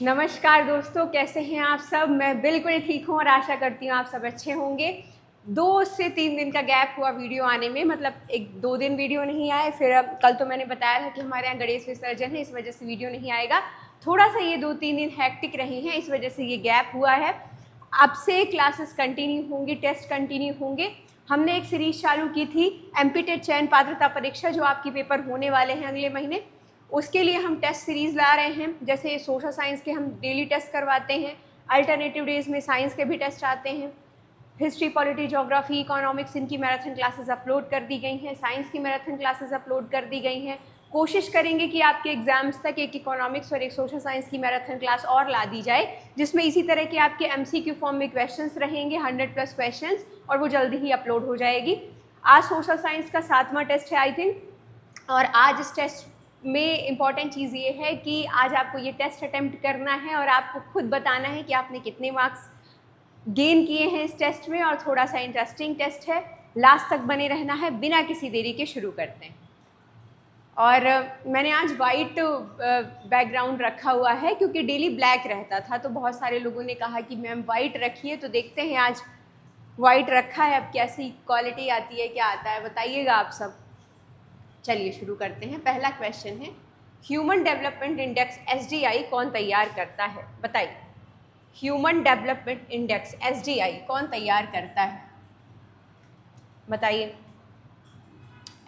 नमस्कार दोस्तों, कैसे हैं आप सब। मैं बिल्कुल ठीक हूँ और आशा करती हूँ आप सब अच्छे होंगे। 2 से 3 दिन का गैप हुआ वीडियो आने में, मतलब 1-2 दिन वीडियो नहीं आए। फिर अब कल तो मैंने बताया था कि हमारे यहाँ गणेश विसर्जन है, इस वजह से वीडियो नहीं आएगा। थोड़ा सा ये 2-3 दिन हैक्टिक रही हैं, इस वजह से ये गैप हुआ है। अब से क्लासेस कंटिन्यू होंगी, टेस्ट कंटिन्यू होंगे। हमने एक सीरीज चालू की थी एमपीटेट चयन पात्रता परीक्षा, जो आपकी पेपर होने वाले हैं अगले महीने। उसके लिए हम टेस्ट सीरीज़ ला रहे हैं। जैसे सोशल साइंस के हम डेली टेस्ट करवाते हैं, अल्टरनेटिव डेज में साइंस के भी टेस्ट आते हैं। हिस्ट्री, पॉलिटी, ज्योग्राफी, इकोनॉमिक्स, इनकी मैराथन क्लासेस अपलोड कर दी गई हैं। साइंस की मैराथन क्लासेस अपलोड कर दी गई हैं। कोशिश करेंगे कि आपके एग्जाम्स तक एक इकोनॉमिक्स और एक सोशल साइंस की मैराथन क्लास और ला दी जाए, जिसमें इसी तरह के आपके एमसीक्यू फॉर्म में क्वेश्चंस रहेंगे, 100+ क्वेश्चंस, और वो जल्दी ही अपलोड हो जाएगी। आज सोशल साइंस का 7वां टेस्ट है आई थिंक, और आज इस टेस्ट में इम्पॉर्टेंट चीज़ ये है कि आज आपको ये टेस्ट अटेम्प्ट करना है और आपको खुद बताना है कि आपने कितने मार्क्स गेन किए हैं इस टेस्ट में। और थोड़ा सा इंटरेस्टिंग टेस्ट है, लास्ट तक बने रहना है। बिना किसी देरी के शुरू करते हैं। और मैंने आज वाइट बैकग्राउंड रखा हुआ है क्योंकि डेली ब्लैक रहता था, तो बहुत सारे लोगों ने कहा कि मैम वाइट रखिए, तो देखते हैं आज वाइट रखा है। अब कैसी क्वालिटी आती है, क्या आता है, बताइएगा आप सब। चलिए शुरू करते हैं। पहला क्वेश्चन है, ह्यूमन डेवलपमेंट इंडेक्स एसडीआई कौन तैयार करता है, बताइए। ह्यूमन डेवलपमेंट इंडेक्स एसडीआई कौन तैयार करता है, बताइए।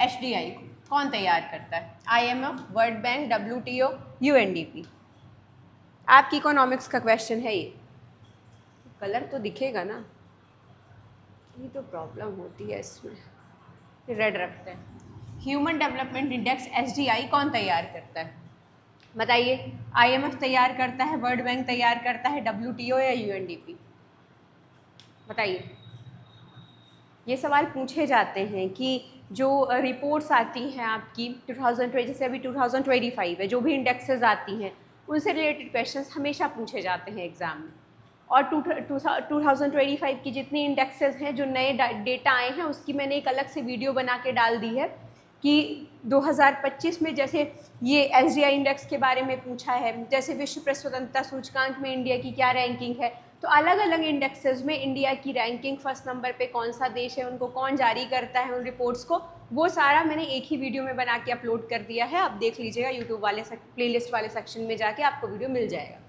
एसडीआई कौन तैयार करता है? IMF, world bank, WTO, UNDP. आपकी इकोनॉमिक्स का क्वेश्चन है ये। कलर तो दिखेगा ना, ये तो प्रॉब्लम होती है इसमें। रेड रखते हैं। ह्यूमन डेवलपमेंट इंडेक्स एसडीआई कौन तैयार करता है, बताइए। आईएमएफ तैयार करता है, वर्ल्ड बैंक तैयार करता है, डब्ल्यूटीओ या यूएनडीपी, बताइए। ये सवाल पूछे जाते हैं कि जो रिपोर्ट्स आती हैं आपकी 2020 से अभी 2025 है, जो भी इंडेक्सेस आती हैं उनसे रिलेटेड क्वेश्चंस हमेशा पूछे जाते हैं एग्जाम में। और 2025 की जितनी इंडेक्सेस हैं, जो नए डेटा आए हैं, उसकी मैंने एक अलग से वीडियो बना के डाल दी है कि 2025 में जैसे ये एसडीआई इंडेक्स के बारे में पूछा है, जैसे विश्व प्रेस स्वतंत्रता सूचकांक में इंडिया की क्या रैंकिंग है, तो अलग अलग इंडेक्सेस में इंडिया की रैंकिंग, फर्स्ट नंबर पे कौन सा देश है, उनको कौन जारी करता है उन रिपोर्ट्स को, वो सारा मैंने एक ही वीडियो में बना के अपलोड कर दिया है। आप देख लीजिएगा यूट्यूब वाले प्लेलिस्ट वाले सेक्शन में जाके आपको वीडियो मिल जाएगा।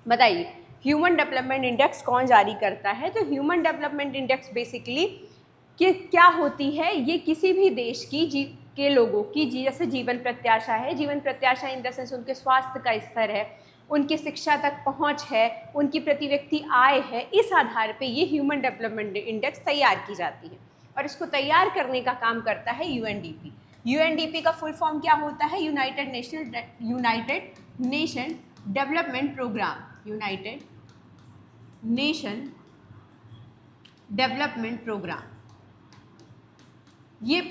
बताइए ह्यूमन डेवलपमेंट इंडेक्स कौन जारी करता है। तो ह्यूमन डेवलपमेंट इंडेक्स बेसिकली कि क्या होती है, ये किसी भी देश की के लोगों की जैसे जीवन प्रत्याशा है, जीवन प्रत्याशा इन द सेंस उनके स्वास्थ्य का स्तर है, उनकी शिक्षा तक पहुंच है, उनकी प्रति व्यक्ति आय है, इस आधार पे ये ह्यूमन डेवलपमेंट इंडेक्स तैयार की जाती है। और इसको तैयार करने का काम करता है यूएनडीपी। यूएनडीपी का फुल फॉर्म क्या होता है? United Nation Development Programme. United Nation Development Programme. ये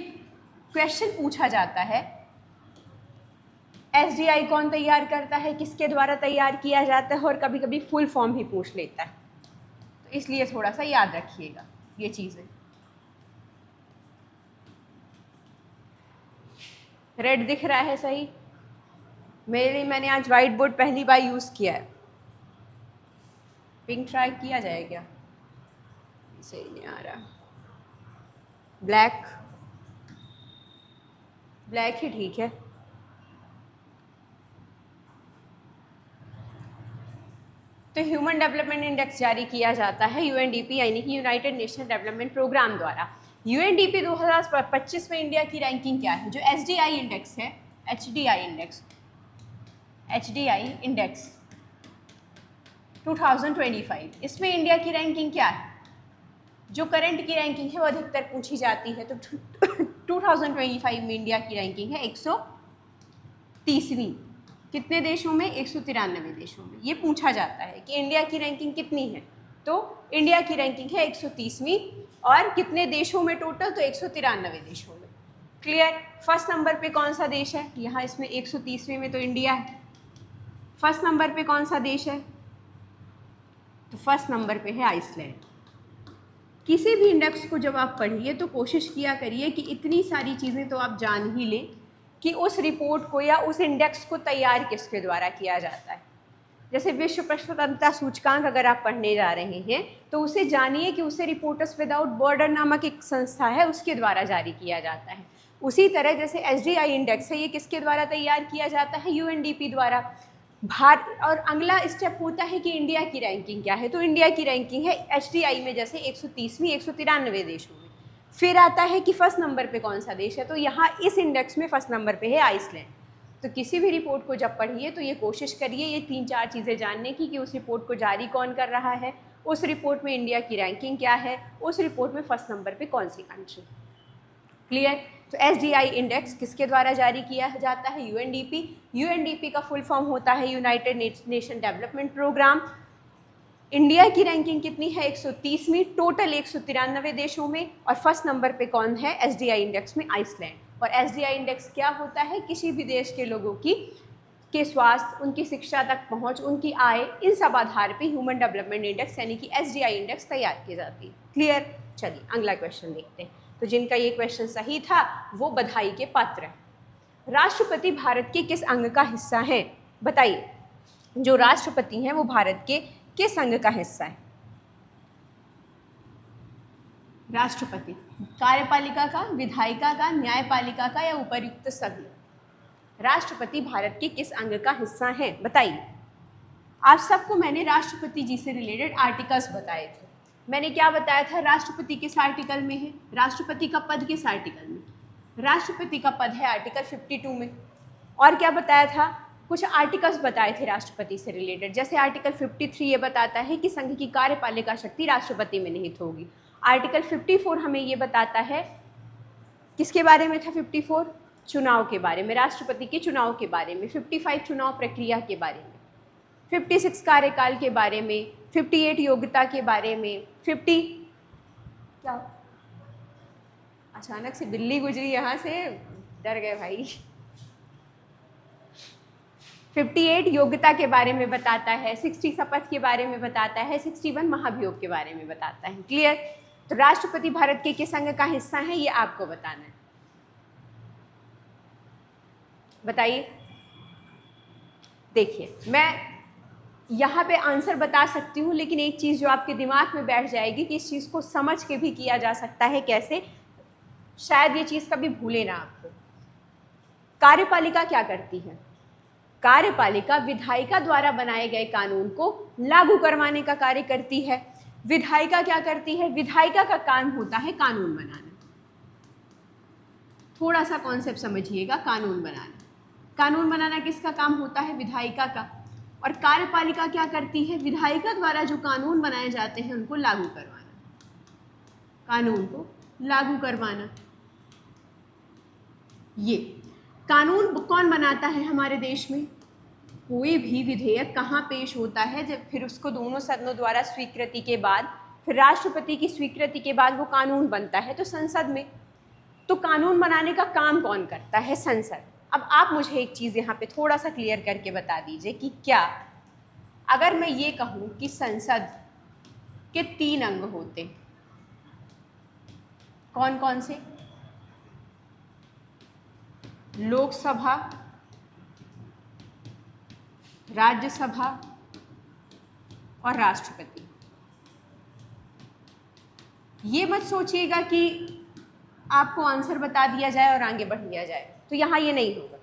क्वेश्चन पूछा जाता है, एसडीआई कौन तैयार करता है, किसके द्वारा तैयार किया जाता है, और कभी कभी फुल फॉर्म भी पूछ लेता है, तो इसलिए थोड़ा सा याद रखिएगा ये चीज़ें। रेड दिख रहा है सही? मैंने आज व्हाइट बोर्ड पहली बार यूज़ किया है। पिंक ट्राई किया जाए क्या? सही नहीं आ रहा। ब्लैक ही ठीक है। तो ह्यूमन डेवलपमेंट इंडेक्स जारी किया जाता है यूएनडीपी यानी कि यूनाइटेड नेशन डेवलपमेंट प्रोग्राम द्वारा। यूएनडीपी 2025 में इंडिया की रैंकिंग क्या है? जो एसडीआई इंडेक्स है, एचडीआई इंडेक्स 2025, इसमें इंडिया की रैंकिंग क्या है? जो करंट की रैंकिंग है वो अधिकतर पूछी जाती है, तो 2025 में इंडिया की रैंकिंग है 130वीं। कितने देशों में? 193 देशों में। ये पूछा जाता है कि इंडिया की रैंकिंग कितनी है, तो इंडिया की रैंकिंग है 130वीं। और कितने देशों में टोटल? तो 193 देशों में। क्लियर? फर्स्ट नंबर पे कौन सा देश है? यहाँ इसमें 130वीं में तो इंडिया है। फर्स्ट नंबर पे कौन सा देश है? तो फर्स्ट नंबर पे है आइसलैंड। किसी भी इंडेक्स को जब आप पढ़िए तो कोशिश किया करिए कि इतनी सारी चीज़ें तो आप जान ही लें कि उस रिपोर्ट को या उस इंडेक्स को तैयार किसके द्वारा किया जाता है। जैसे विश्व प्रश्नतंत्रता सूचकांक अगर आप पढ़ने जा रहे हैं तो उसे जानिए कि उसे रिपोर्टर्स विदाउट बॉर्डर नामक एक संस्था है उसके द्वारा जारी किया जाता है। उसी तरह जैसे SDI इंडेक्स है, ये किसके द्वारा तैयार किया जाता है? UNDP द्वारा। और अगला स्टेप होता है कि इंडिया की रैंकिंग क्या है, तो इंडिया की रैंकिंग है HDI में जैसे 130वीं 193 देशों में। फिर आता है कि फर्स्ट नंबर पे कौन सा देश है, तो यहाँ इस इंडेक्स में फर्स्ट नंबर पे है आइसलैंड। तो किसी भी रिपोर्ट को जब पढ़िए तो ये कोशिश करिए ये 3-4 चीज़ें जानने की कि उस रिपोर्ट को जारी कौन कर रहा है, उस रिपोर्ट में इंडिया की रैंकिंग क्या है, उस रिपोर्ट में फर्स्ट नंबर पे कौन सी कंट्री। क्लियर? तो SDI इंडेक्स किसके द्वारा जारी किया जाता है? UNDP। UNDP का फुल फॉर्म होता है United Nation Development Programme. India की रैंकिंग कितनी है? 130वीं, टोटल 193 देशों में। और फर्स्ट नंबर पे कौन है SDI इंडेक्स में? आइसलैंड। और SDI इंडेक्स क्या होता है? किसी भी देश के लोगों के स्वास्थ्य, उनकी शिक्षा तक पहुंच, उनकी आय, इन सब आधार पे ह्यूमन डेवलपमेंट इंडेक्स यानी कि SDI इंडेक्स तैयार की जाती है। क्लियर? चलिए अगला क्वेश्चन देखते हैं। तो जिनका ये क्वेश्चन सही था वो बधाई के पात्र हैं। राष्ट्रपति भारत के किस अंग का हिस्सा है? बताइए, जो राष्ट्रपति हैं वो भारत के किस अंग का हिस्सा है? राष्ट्रपति कार्यपालिका का, विधायिका का, न्यायपालिका का या उपर्युक्त सभी? राष्ट्रपति भारत के किस अंग का हिस्सा है? बताइए। आप सबको मैंने राष्ट्रपति जी से रिलेटेड आर्टिकल्स बताए थे। मैंने क्या बताया था? राष्ट्रपति किस आर्टिकल में है? राष्ट्रपति का पद किस आर्टिकल में? राष्ट्रपति का पद है आर्टिकल 52 में। और क्या बताया था? कुछ आर्टिकल्स बताए थे राष्ट्रपति से रिलेटेड, जैसे आर्टिकल 53 ये बताता है कि संघ की कार्यपालिका शक्ति राष्ट्रपति में निहित होगी। आर्टिकल 54 हमें ये बताता है, किसके बारे में था 54? चुनाव के बारे में, राष्ट्रपति के चुनाव के बारे में। 55 चुनाव प्रक्रिया के बारे में, 56 कार्यकाल के बारे में, 58 योग्यता के बारे में, 50 क्या अचानक से बिल्ली गुजरी यहाँ से, डर गए भाई। 58 योग्यता के बारे में बताता है, 60 शपथ के बारे में बताता है, 61 महाभियोग के बारे में बताता है। क्लियर? तो राष्ट्रपति भारत के किस अंग का हिस्सा है ये आपको बताना है। बताइए। देखिए, मैं यहाँ पे आंसर बता सकती हूँ, लेकिन एक चीज़ जो आपके दिमाग में बैठ जाएगी कि इस चीज़ को समझ के भी किया जा सकता है। कैसे? शायद ये चीज़ कभी भूले ना आपको। कार्यपालिका क्या करती है? कार्यपालिका विधायिका द्वारा बनाए गए कानून को लागू करवाने का कार्य करती है। विधायिका क्या करती है? विधायिका का काम होता है कानून बनाना। थोड़ा सा कॉन्सेप्ट समझिएगा, कानून बनाना। कानून बनाना किसका काम होता है? विधायिका का। और कार्यपालिका क्या करती है? विधायिका द्वारा जो कानून बनाए जाते हैं उनको लागू करवाना, कानून को लागू करवाना। ये कानून कौन बनाता है हमारे देश में? कोई भी विधेयक कहाँ पेश होता है? जब फिर उसको दोनों सदनों द्वारा स्वीकृति के बाद, फिर राष्ट्रपति की स्वीकृति के बाद वो कानून बनता है तो संसद में। तो कानून बनाने का काम कौन करता है? संसद। अब आप मुझे एक चीज़ यहाँ पे थोड़ा सा क्लियर करके बता दीजिए कि क्या अगर मैं ये कहूँ कि संसद के 3 अंग होते, कौन कौन से? लोकसभा, राज्यसभा और राष्ट्रपति। ये मत सोचिएगा कि आपको आंसर बता दिया जाए और आगे बढ़ लिया जाए, तो यहाँ ये नहीं होगा।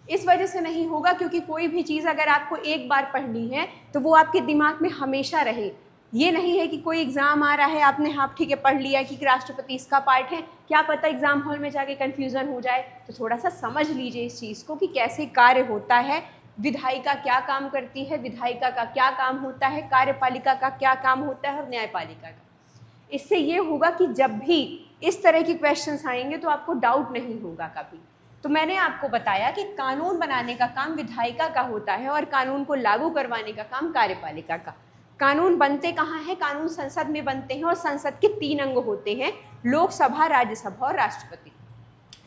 इस वजह से नहीं होगा क्योंकि कोई भी चीज़ अगर आपको एक बार पढ़नी है तो वो आपके दिमाग में हमेशा रहे। ये नहीं है कि कोई एग्ज़ाम आ रहा है, आपने हाँ ठीक है पढ़ लिया कि राष्ट्रपति इसका पार्ट है, क्या पता एग्ज़ाम हॉल में जाके कन्फ्यूज़न हो जाए। तो थोड़ा सा समझ लीजिए इस चीज़ को कि कैसे कार्य होता है, विधायिका क्या काम करती है, विधायिका का क्या काम होता है, कार्यपालिका का क्या काम होता है और न्यायपालिका का। इससे ये होगा कि जब भी इस तरह के क्वेश्चंस आएंगे तो आपको डाउट नहीं होगा कभी। तो मैंने आपको बताया कि कानून बनाने का काम विधायिका का होता है और कानून को लागू करवाने का काम कार्यपालिका का। कानून बनते कहाँ हैं? कानून संसद में बनते हैं और संसद के 3 अंग होते हैं, लोकसभा, राज्यसभा और राष्ट्रपति।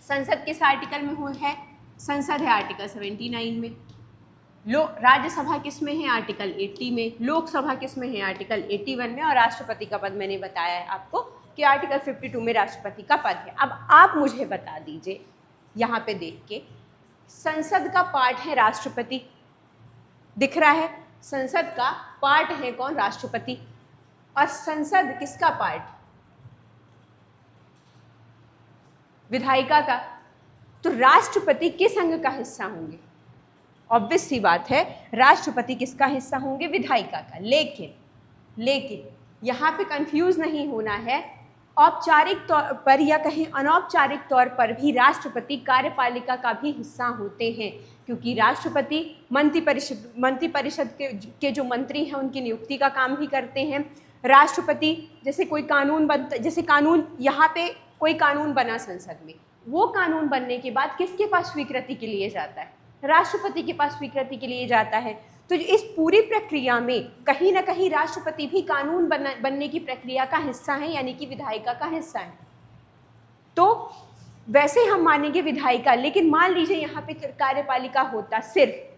संसद किस आर्टिकल में है? संसद है आर्टिकल 79 में। राज्यसभा किस में है? आर्टिकल 80 में। लोकसभा किस में है? आर्टिकल 81 में। और राष्ट्रपति का पद मैंने बताया है आपको कि आर्टिकल 52 में राष्ट्रपति का पद है। अब आप मुझे बता दीजिए यहाँ पे देख के संसद का पार्ट है राष्ट्रपति, दिख रहा है, संसद का पार्ट है कौन? राष्ट्रपति। और संसद किसका पार्ट? विधायिका का। तो राष्ट्रपति किस अंग का हिस्सा होंगे? ऑब्वियस सी बात है, राष्ट्रपति किसका हिस्सा होंगे? विधायिका का। लेकिन यहाँ पे कंफ्यूज नहीं होना है, औपचारिक तौर पर या कहीं अनौपचारिक तौर पर भी राष्ट्रपति कार्यपालिका का भी हिस्सा होते हैं, क्योंकि राष्ट्रपति मंत्री परिषद के जो मंत्री हैं उनकी नियुक्ति का काम भी करते हैं। राष्ट्रपति जैसे कोई कानून बनता, जैसे कानून यहाँ पे कोई कानून बना संसद में, वो कानून बनने के बाद किसके पास स्वीकृति के लिए जाता है? राष्ट्रपति के पास स्वीकृति के लिए जाता है। तो इस पूरी प्रक्रिया में कहीं ना कहीं राष्ट्रपति भी कानून बनने की प्रक्रिया का हिस्सा है, यानी कि विधायिका का हिस्सा है। तो वैसे हम मानेंगे विधायिका, लेकिन मान लीजिए यहाँ पे कार्यपालिका होता, सिर्फ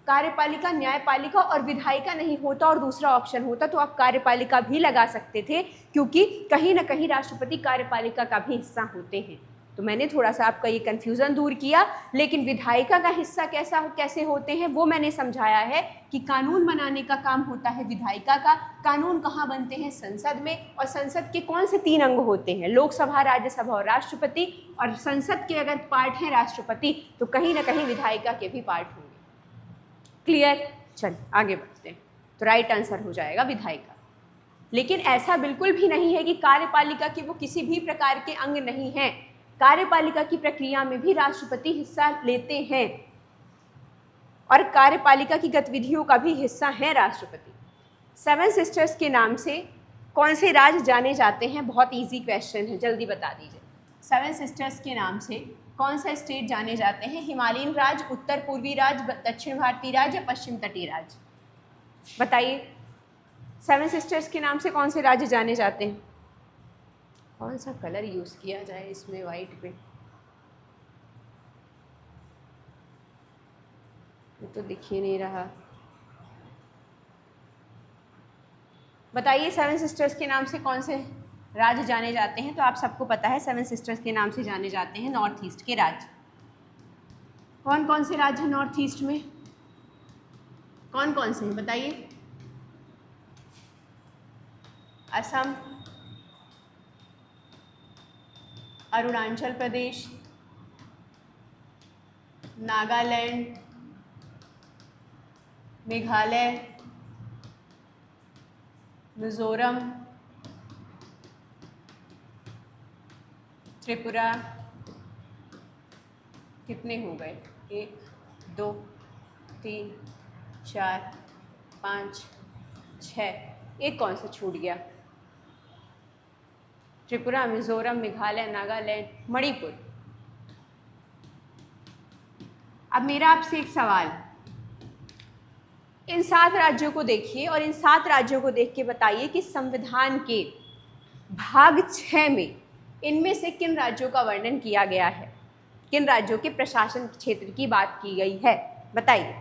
कार्यपालिका, न्यायपालिका और विधायिका नहीं होता और दूसरा ऑप्शन होता, तो आप कार्यपालिका भी लगा सकते थे, क्योंकि कहीं ना कहीं राष्ट्रपति कार्यपालिका का भी हिस्सा होते हैं। तो मैंने थोड़ा सा आपका ये कन्फ्यूज़न दूर किया, लेकिन विधायिका का हिस्सा कैसे होते हैं वो मैंने समझाया है कि कानून बनाने का काम होता है विधायिका का। कानून कहाँ बनते हैं? संसद में। और संसद के कौन से 3 अंग होते हैं? लोकसभा, राज्यसभा और राष्ट्रपति। और संसद के अगर पार्ट है राष्ट्रपति, तो कहीं ना कहीं विधायिका के भी पार्ट होंगे। क्लियर? चलिए आगे बढ़ते हैं। तो राइट आंसर हो जाएगा विधायिका। लेकिन ऐसा बिल्कुल भी नहीं है कि कार्यपालिका के वो किसी भी प्रकार के अंग नहीं हैं। कार्यपालिका की प्रक्रिया में भी राष्ट्रपति हिस्सा लेते हैं और कार्यपालिका की गतिविधियों का भी हिस्सा है राष्ट्रपति। 7 सिस्टर्स के नाम से कौन से राज्य जाने जाते हैं? बहुत इजी क्वेश्चन है, जल्दी बता दीजिए। 7 सिस्टर्स के नाम से कौन सा स्टेट जाने जाते हैं? हिमालयन राज्य, उत्तर पूर्वी राज्य, दक्षिण भारतीय राज्य, पश्चिम तटीय राज्य? बताइए, 7 सिस्टर्स के नाम से कौन से राज्य जाने जाते हैं? कौन सा कलर यूज़ किया जाए इसमें? वाइट पे ये तो दिख ही नहीं रहा। बताइए 7 सिस्टर्स के नाम से कौन से राज्य जाने जाते हैं? तो आप सबको पता है 7 सिस्टर्स के नाम से जाने जाते हैं नॉर्थ ईस्ट के राज्य। कौन कौन से राज्य हैं नॉर्थ ईस्ट में? कौन कौन से हैं बताइए? असम, अरुणाचल प्रदेश, नागालैंड, मेघालय, मिजोरम, त्रिपुरा। कितने हो गए? 1 2 3 4 5 6। एक कौन सा छूट गया? त्रिपुरा, मिजोरम, मेघालय, नागालैंड, मणिपुर। अब मेरा आपसे एक सवाल, इन 7 राज्यों को देखिए और इन 7 राज्यों को देख के बताइए कि संविधान के भाग 6 में इनमें से किन राज्यों का वर्णन किया गया है? किन राज्यों के प्रशासन क्षेत्र की बात की गई है? बताइए।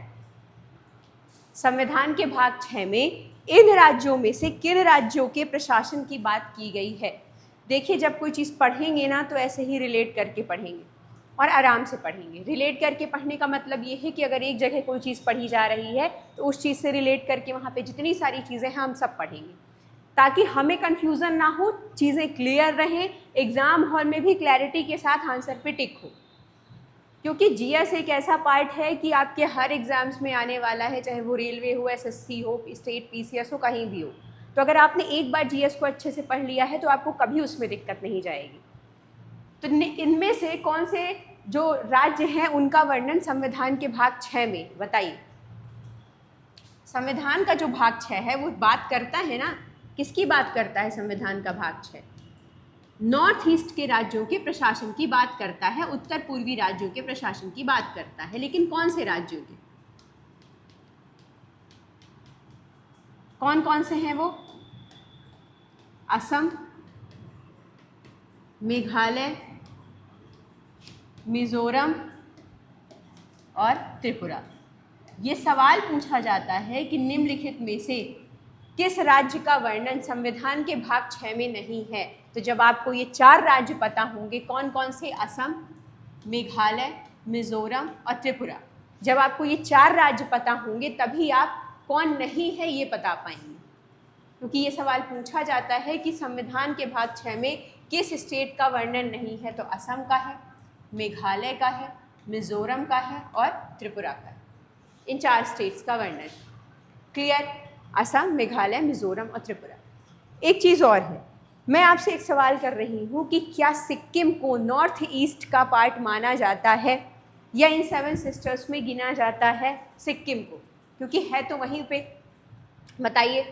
संविधान के भाग 6 में इन राज्यों में से किन राज्यों के प्रशासन की बात की गई है? देखिए, जब कोई चीज़ पढ़ेंगे ना तो ऐसे ही रिलेट करके पढ़ेंगे और आराम से पढ़ेंगे। रिलेट करके पढ़ने का मतलब ये है कि अगर एक जगह कोई चीज़ पढ़ी जा रही है तो उस चीज़ से रिलेट करके वहाँ पे जितनी सारी चीज़ें हैं हम सब पढ़ेंगे, ताकि हमें कन्फ्यूज़न ना हो, चीज़ें क्लियर रहें, एग्ज़ाम हॉल में भी क्लैरिटी के साथ आंसर पे टिक हो। क्योंकि जीएस एक ऐसा पार्ट है कि आपके हर एग्ज़ाम्स में आने वाला है, चाहे वो रेलवे हो, एसएससी हो, स्टेट पीसीएस हो, कहीं भी हो। तो अगर आपने एक बार जीएस को अच्छे से पढ़ लिया है तो आपको कभी उसमें दिक्कत नहीं जाएगी। तो इनमें से कौन से जो राज्य हैं उनका वर्णन संविधान के भाग 6 में बताइए। संविधान का जो भाग 6 है वो बात करता है ना, किसकी बात करता है संविधान का भाग 6? नॉर्थ ईस्ट के राज्यों के प्रशासन की बात करता है, उत्तर पूर्वी राज्यों के प्रशासन की बात करता है, लेकिन कौन से राज्यों के? कौन कौन से हैं वो? असम, मेघालय, मिजोरम और त्रिपुरा। ये सवाल पूछा जाता है कि निम्नलिखित में से किस राज्य का वर्णन संविधान के भाग 6 में नहीं है? तो जब आपको ये 4 राज्य पता होंगे, कौन कौन से? असम, मेघालय, मिजोरम और त्रिपुरा। जब आपको ये 4 राज्य पता होंगे तभी आप कौन नहीं है ये बता पाएंगे, क्योंकि ये सवाल पूछा जाता है कि संविधान के भाग 6 में किस स्टेट का वर्णन नहीं है, तो असम का है, मेघालय का है, मिजोरम का है और त्रिपुरा का है। इन 4 स्टेट्स का वर्णन। क्लियर? असम, मेघालय, मिजोरम और त्रिपुरा। एक चीज़ और है, मैं आपसे एक सवाल कर रही हूँ कि क्या सिक्किम को नॉर्थ ईस्ट का पार्ट माना जाता है या इन 7 सिस्टर्स में गिना जाता है सिक्किम को, क्योंकि है तो वहीं पे। बताइए,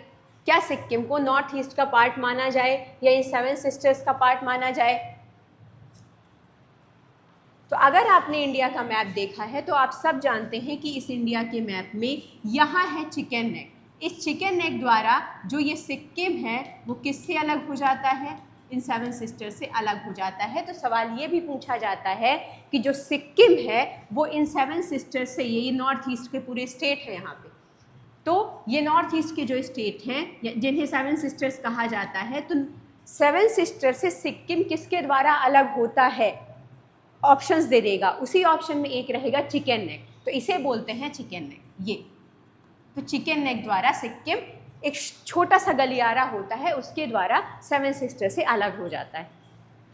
क्या सिक्किम को नॉर्थ ईस्ट का पार्ट माना जाए या इन 7 सिस्टर्स का पार्ट माना जाए? तो अगर आपने इंडिया का मैप देखा है तो आप सब जानते हैं कि इस इंडिया के मैप में यहाँ है चिकन नेक। इस चिकन नेक द्वारा जो ये सिक्किम है वो किससे अलग हो जाता है? इन 7 सिस्टर से अलग हो जाता है। तो सवाल ये भी पूछा जाता है कि जो सिक्किम है वो इन 7 सिस्टर से, ये नॉर्थ ईस्ट के पूरे स्टेट है यहाँ पे, तो ये नॉर्थ ईस्ट के जो स्टेट हैं जिन्हें 7 सिस्टर्स कहा जाता है, तो 7 सिस्टर से सिक्किम किसके द्वारा अलग होता है? ऑप्शंस दे देगा, उसी ऑप्शन में एक रहेगा चिकन नेक, तो इसे बोलते हैं चिकन नेक। ये तो चिकन नेक द्वारा सिक्किम एक छोटा सा गलियारा होता है, उसके द्वारा 7 सिस्टर से अलग हो जाता है।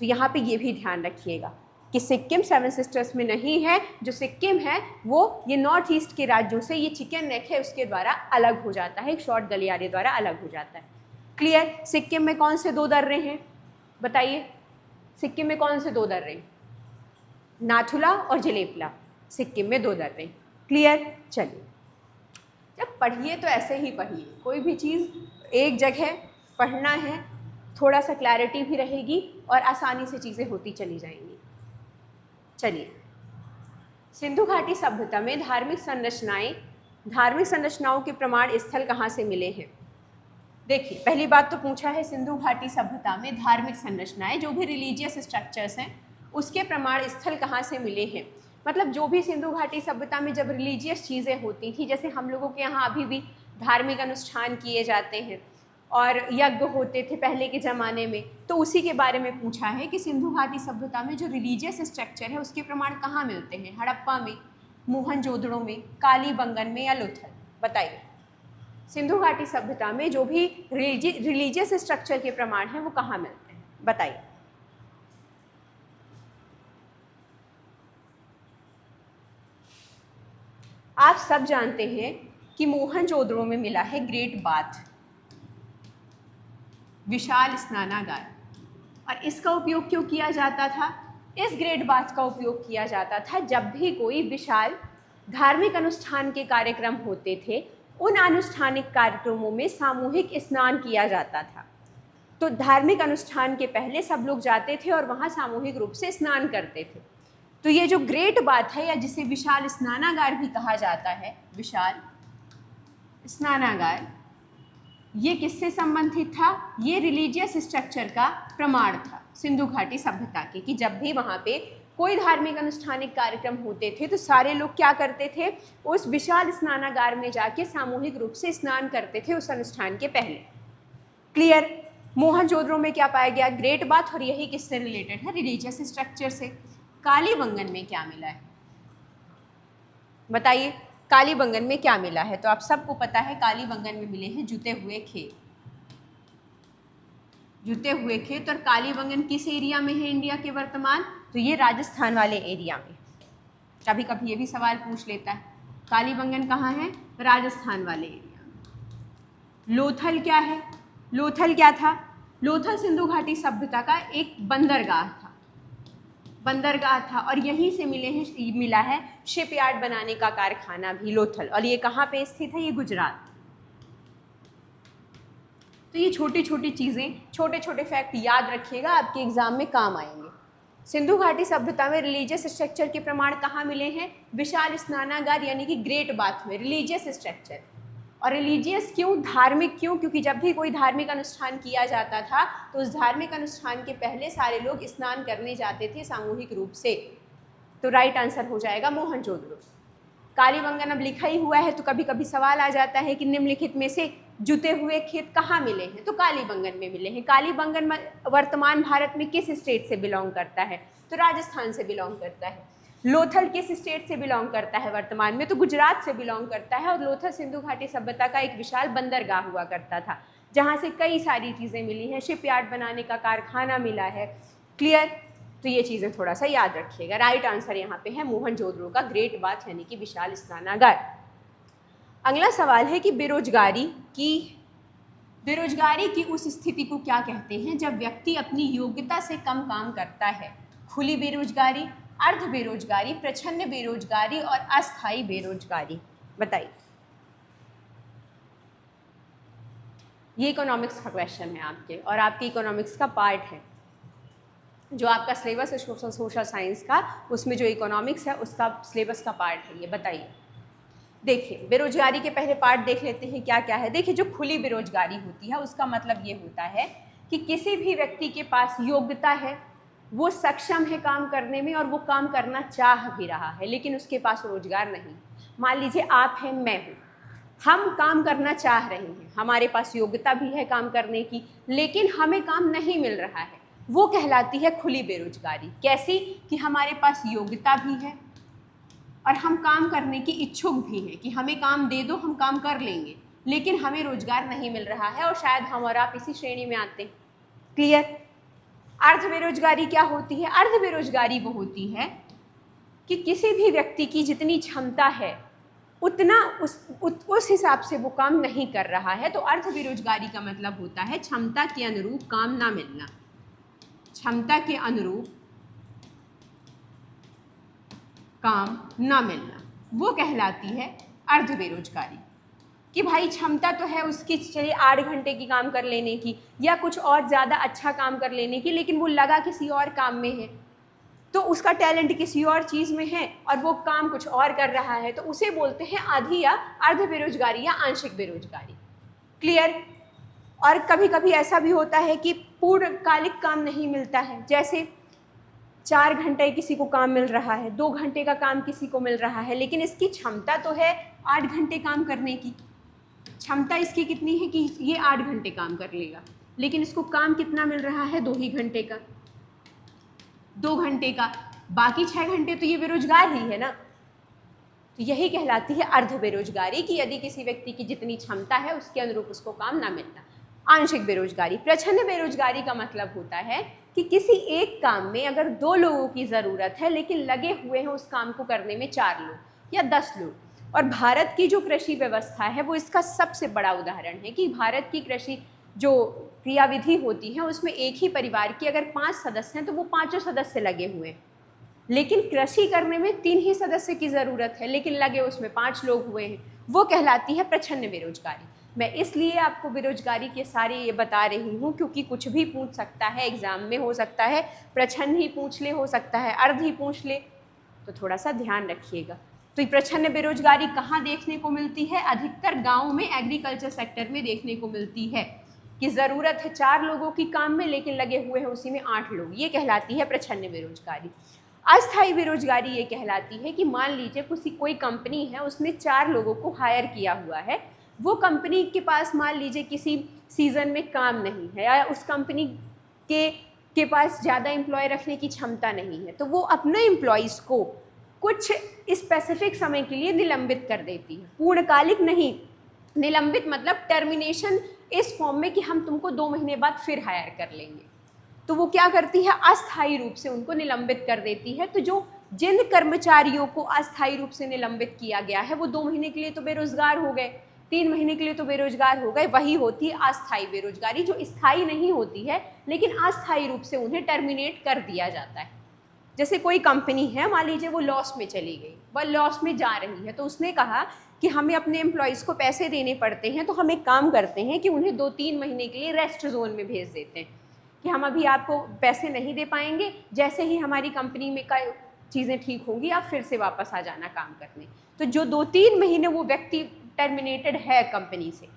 तो यहाँ पे ये भी ध्यान रखिएगा कि सिक्किम 7 सिस्टर्स में नहीं है। जो सिक्किम है वो ये नॉर्थ ईस्ट के राज्यों से, ये चिकन नेक है उसके द्वारा अलग हो जाता है, एक शॉर्ट गलियारे द्वारा अलग हो जाता है। क्लियर? सिक्किम में कौन से 2 दर्रे हैं बताइए? सिक्किम में कौन से 2 दर्रे? नाथुला और जलेपला, सिक्किम में 2 दर्रे। क्लियर? चलिए, जब पढ़िए तो ऐसे ही पढ़िए, कोई भी चीज़ एक जगह पढ़ना है, थोड़ा सा क्लैरिटी भी रहेगी और आसानी से चीज़ें होती चली जाएंगी। चलिए, सिंधु घाटी सभ्यता में धार्मिक संरचनाओं के प्रमाण स्थल कहाँ से मिले हैं? देखिए, पहली बात तो पूछा है सिंधु घाटी सभ्यता में धार्मिक संरचनाएं, जो भी रिलीजियस स्ट्रक्चर्स हैं उसके प्रमाण स्थल कहाँ से मिले हैं। मतलब जो भी सिंधु घाटी सभ्यता में जब रिलीजियस चीज़ें होती थी, जैसे हम लोगों के यहाँ अभी भी धार्मिक अनुष्ठान किए जाते हैं और यज्ञ होते थे पहले के ज़माने में, तो उसी के बारे में पूछा है कि सिंधु घाटी सभ्यता में जो रिलीजियस स्ट्रक्चर है उसके प्रमाण कहाँ मिलते हैं? हड़प्पा में, मोहनजोदड़ो में, कालीबंगन में या लोथल? बताइए, सिंधु घाटी सभ्यता में जो भी रिलीजियस स्ट्रक्चर के प्रमाण हैं वो कहाँ मिलते हैं? बताइए। आप सब जानते हैं कि मोहनजोदड़ो में मिला है ग्रेट बाथ, विशाल स्नानागार। और इसका उपयोग क्यों किया जाता था? इस ग्रेट बाथ का उपयोग किया जाता था जब भी कोई विशाल धार्मिक अनुष्ठान के कार्यक्रम होते थे, उन अनुष्ठानिक कार्यक्रमों में सामूहिक स्नान किया जाता था। तो धार्मिक अनुष्ठान के पहले सब लोग जाते थे और वहाँ सामूहिक रूप से स्नान करते थे। तो ये जो ग्रेट बाथ है, या जिसे विशाल स्नानागार भी कहा जाता है, विशाल स्नानागार, ये किससे संबंधित था? ये रिलीजियस स्ट्रक्चर का प्रमाण था सिंधु घाटी सभ्यता के, कि जब भी वहाँ पे कोई धार्मिक अनुष्ठानिक कार्यक्रम होते थे तो सारे लोग क्या करते थे? उस विशाल स्नानागार में जाके सामूहिक रूप से स्नान करते थे उस अनुष्ठान के पहले। क्लियर? मोहनजोदड़ो में क्या पाया गया? ग्रेट बाथ, और यही किससे रिलेटेड है? रिलीजियस स्ट्रक्चर से। कालीबंगन में क्या मिला है? बताइए, कालीबंगन में क्या मिला है? तो आप सबको पता है कालीबंगन में मिले हैं जुते हुए खेत। जुते हुए खेत। और कालीबंगन किस एरिया में है इंडिया के वर्तमान? तो ये राजस्थान वाले एरिया में। कभी कभी ये भी सवाल पूछ लेता है, कालीबंगन कहाँ है? राजस्थान वाले एरिया में। लोथल क्या है? लोथल क्या था? लोथल सिंधु घाटी सभ्यता का एक बंदरगाह था, और यहीं से मिला है शिपयार्ड बनाने का कारखाना भी, लोथल। और ये कहाँ पे स्थित है? ये गुजरात। तो ये छोटी छोटी चीज़ें, छोटे छोटे फैक्ट याद रखिएगा, आपके एग्जाम में काम आएंगे। सिंधु घाटी सभ्यता में रिलीजियस स्ट्रक्चर के प्रमाण कहाँ मिले हैं? विशाल स्नानागार यानी कि ग्रेट बाथ में, रिलीजियस स्ट्रक्चर। और रिलीजियस क्यों? धार्मिक क्यों? क्योंकि जब भी कोई धार्मिक अनुष्ठान किया जाता था तो उस धार्मिक अनुष्ठान के पहले सारे लोग स्नान करने जाते थे सामूहिक रूप से। तो राइट आंसर हो जाएगा मोहनजोदड़ो। कालीबंगन अब लिखा ही हुआ है तो कभी कभी सवाल आ जाता है कि निम्नलिखित में से जुते हुए खेत कहाँ मिले हैं? तो कालीबंगन में मिले हैं। कालीबंगन वर्तमान भारत में किस स्टेट से बिलोंग करता है? तो राजस्थान से बिलोंग करता है। लोथल किस स्टेट से बिलोंग करता है वर्तमान में? तो गुजरात से बिलोंग करता है। और लोथल सिंधु घाटी सभ्यता का एक विशाल बंदरगाह हुआ करता था, जहाँ से कई सारी चीज़ें मिली हैं, शिपयार्ड बनाने का कारखाना मिला है। क्लियर? तो ये चीज़ें थोड़ा सा याद रखिएगा। राइट आंसर यहाँ पे है मोहनजोदड़ो का ग्रेट बाथ यानी कि विशाल स्नानागार। अगला सवाल है कि बेरोजगारी की उस स्थिति को क्या कहते हैं जब व्यक्ति अपनी योग्यता से कम काम करता है? खुली बेरोजगारी, अर्ध बेरोजगारी, प्रच्छन्न बेरोजगारी और अस्थायी बेरोजगारी। बताइए। ये इकोनॉमिक्स का क्वेश्चन है आपके, और आपके इकोनॉमिक्स का पार्ट है जो आपका सिलेबस है सोशल साइंस का, उसमें जो इकोनॉमिक्स है उसका सिलेबस का पार्ट है ये। बताइए। देखिए, बेरोजगारी के पहले पार्ट देख लेते हैं क्या क्या है। देखिए, जो खुली बेरोजगारी होती है उसका मतलब ये होता है कि किसी भी व्यक्ति के पास योग्यता है, वो सक्षम है काम करने में और वो काम करना चाह भी रहा है, लेकिन उसके पास रोजगार नहीं। मान लीजिए आप हैं, मैं हूँ, हम काम करना चाह रहे हैं, हमारे पास योग्यता भी है काम करने की, लेकिन हमें काम नहीं मिल रहा है, वो कहलाती है खुली बेरोजगारी। कैसी? कि हमारे पास योग्यता भी है और हम काम करने की इच्छुक भी हैं कि हमें काम दे दो, हम काम कर लेंगे, लेकिन हमें रोजगार नहीं मिल रहा है, और शायद हम और आप इसी श्रेणी में आते हैं। क्लियर? अर्ध बेरोजगारी क्या होती है? अर्ध बेरोजगारी वो होती है कि किसी भी व्यक्ति की जितनी क्षमता है उतना उस हिसाब से वो काम नहीं कर रहा है। तो अर्ध बेरोजगारी का मतलब होता है क्षमता के अनुरूप काम ना मिलना, क्षमता के अनुरूप काम ना मिलना, वो कहलाती है अर्ध बेरोजगारी। कि भाई क्षमता तो है उसकी, चलिए 8 घंटे की काम कर लेने की या कुछ और ज़्यादा अच्छा काम कर लेने की, लेकिन वो लगा किसी और काम में है, तो उसका टैलेंट किसी और चीज़ में है और वो काम कुछ और कर रहा है, तो उसे बोलते हैं आधी या अर्ध बेरोजगारी या आंशिक बेरोजगारी। क्लियर? और कभी कभी ऐसा भी होता है कि पूर्णकालिक काम नहीं मिलता है, जैसे 4 घंटे किसी को काम मिल रहा है, 2 घंटे का काम किसी को मिल रहा है, लेकिन इसकी क्षमता तो है 8 घंटे काम करने की। क्षमता इसकी कितनी है कि ये 8 घंटे काम कर लेगा, लेकिन इसको काम कितना मिल रहा है? 2 ही घंटे का, 2 घंटे का, बाकी 6 घंटे तो ये बेरोजगार ही है ना। तो यही कहलाती है अर्ध बेरोजगारी, कि यदि किसी व्यक्ति की जितनी क्षमता है उसके अनुरूप उसको काम ना मिलना। आंशिक बेरोजगारी। प्रच्छन्न बेरोजगारी का मतलब होता है कि किसी एक काम में अगर 2 लोगों की ज़रूरत है, लेकिन लगे हुए हैं उस काम को करने में 4 लोग या 10 लोग। और भारत की जो कृषि व्यवस्था है वो इसका सबसे बड़ा उदाहरण है कि भारत की कृषि जो क्रियाविधि होती है उसमें एक ही परिवार की अगर 5 सदस्य हैं तो वो 5 सदस्य लगे हुए हैं, लेकिन कृषि करने में 3 ही सदस्य की ज़रूरत है, लेकिन लगे उसमें 5 लोग हुए हैं, वो कहलाती है प्रच्छन्न बेरोजगारी। मैं इसलिए आपको बेरोजगारी के सारे ये बता रही हूँ क्योंकि कुछ भी पूछ सकता है एग्जाम में, हो सकता है प्रच्छन्न ही पूछ ले, हो सकता है अर्ध ही पूछ ले, तो थोड़ा सा ध्यान रखिएगा। तो ये प्रच्छन्न बेरोजगारी कहाँ देखने को मिलती है? अधिकतर गाँव में एग्रीकल्चर सेक्टर में देखने को मिलती है कि ज़रूरत है 4 लोगों की काम में, लेकिन लगे हुए हैं उसी में 8 लोग, ये कहलाती है प्रच्छन्न बेरोजगारी। अस्थायी बेरोजगारी ये कहलाती है कि मान लीजिए कोई कंपनी है, उसने 4 लोगों को हायर किया हुआ है, वो कंपनी के पास मान लीजिए किसी सीज़न में काम नहीं है या उस कंपनी के पास ज़्यादा एम्प्लॉय रखने की क्षमता नहीं है, तो वो अपने एम्प्लॉयज़ को कुछ स्पेसिफिक समय के लिए निलंबित कर देती है। पूर्णकालिक नहीं, निलंबित मतलब टर्मिनेशन इस फॉर्म में कि हम तुमको 2 महीने बाद फिर हायर कर लेंगे। तो वो क्या करती है? अस्थायी रूप से उनको निलंबित कर देती है। तो जिन कर्मचारियों को अस्थायी रूप से निलंबित किया गया है वो 2 महीने के लिए तो बेरोजगार हो गए, 3 महीने के लिए तो बेरोजगार हो गए, वही होती है अस्थायी बेरोजगारी, जो स्थायी नहीं होती है लेकिन अस्थायी रूप से उन्हें टर्मिनेट कर दिया जाता है। जैसे कोई कंपनी है, मान लीजिए वो लॉस में चली गई, वह लॉस में जा रही है, तो उसने कहा कि हमें अपने एम्प्लॉयज़ को पैसे देने पड़ते हैं, तो हम एक काम करते हैं कि उन्हें 2-3 महीने के लिए रेस्ट जोन में भेज देते हैं कि हम अभी आपको पैसे नहीं दे पाएंगे, जैसे ही हमारी कंपनी में का चीज़ें ठीक होंगी आप फिर से वापस आ जाना काम करने। तो जो 2-3 महीने वो व्यक्ति टर्मिनेटेड है कंपनी से,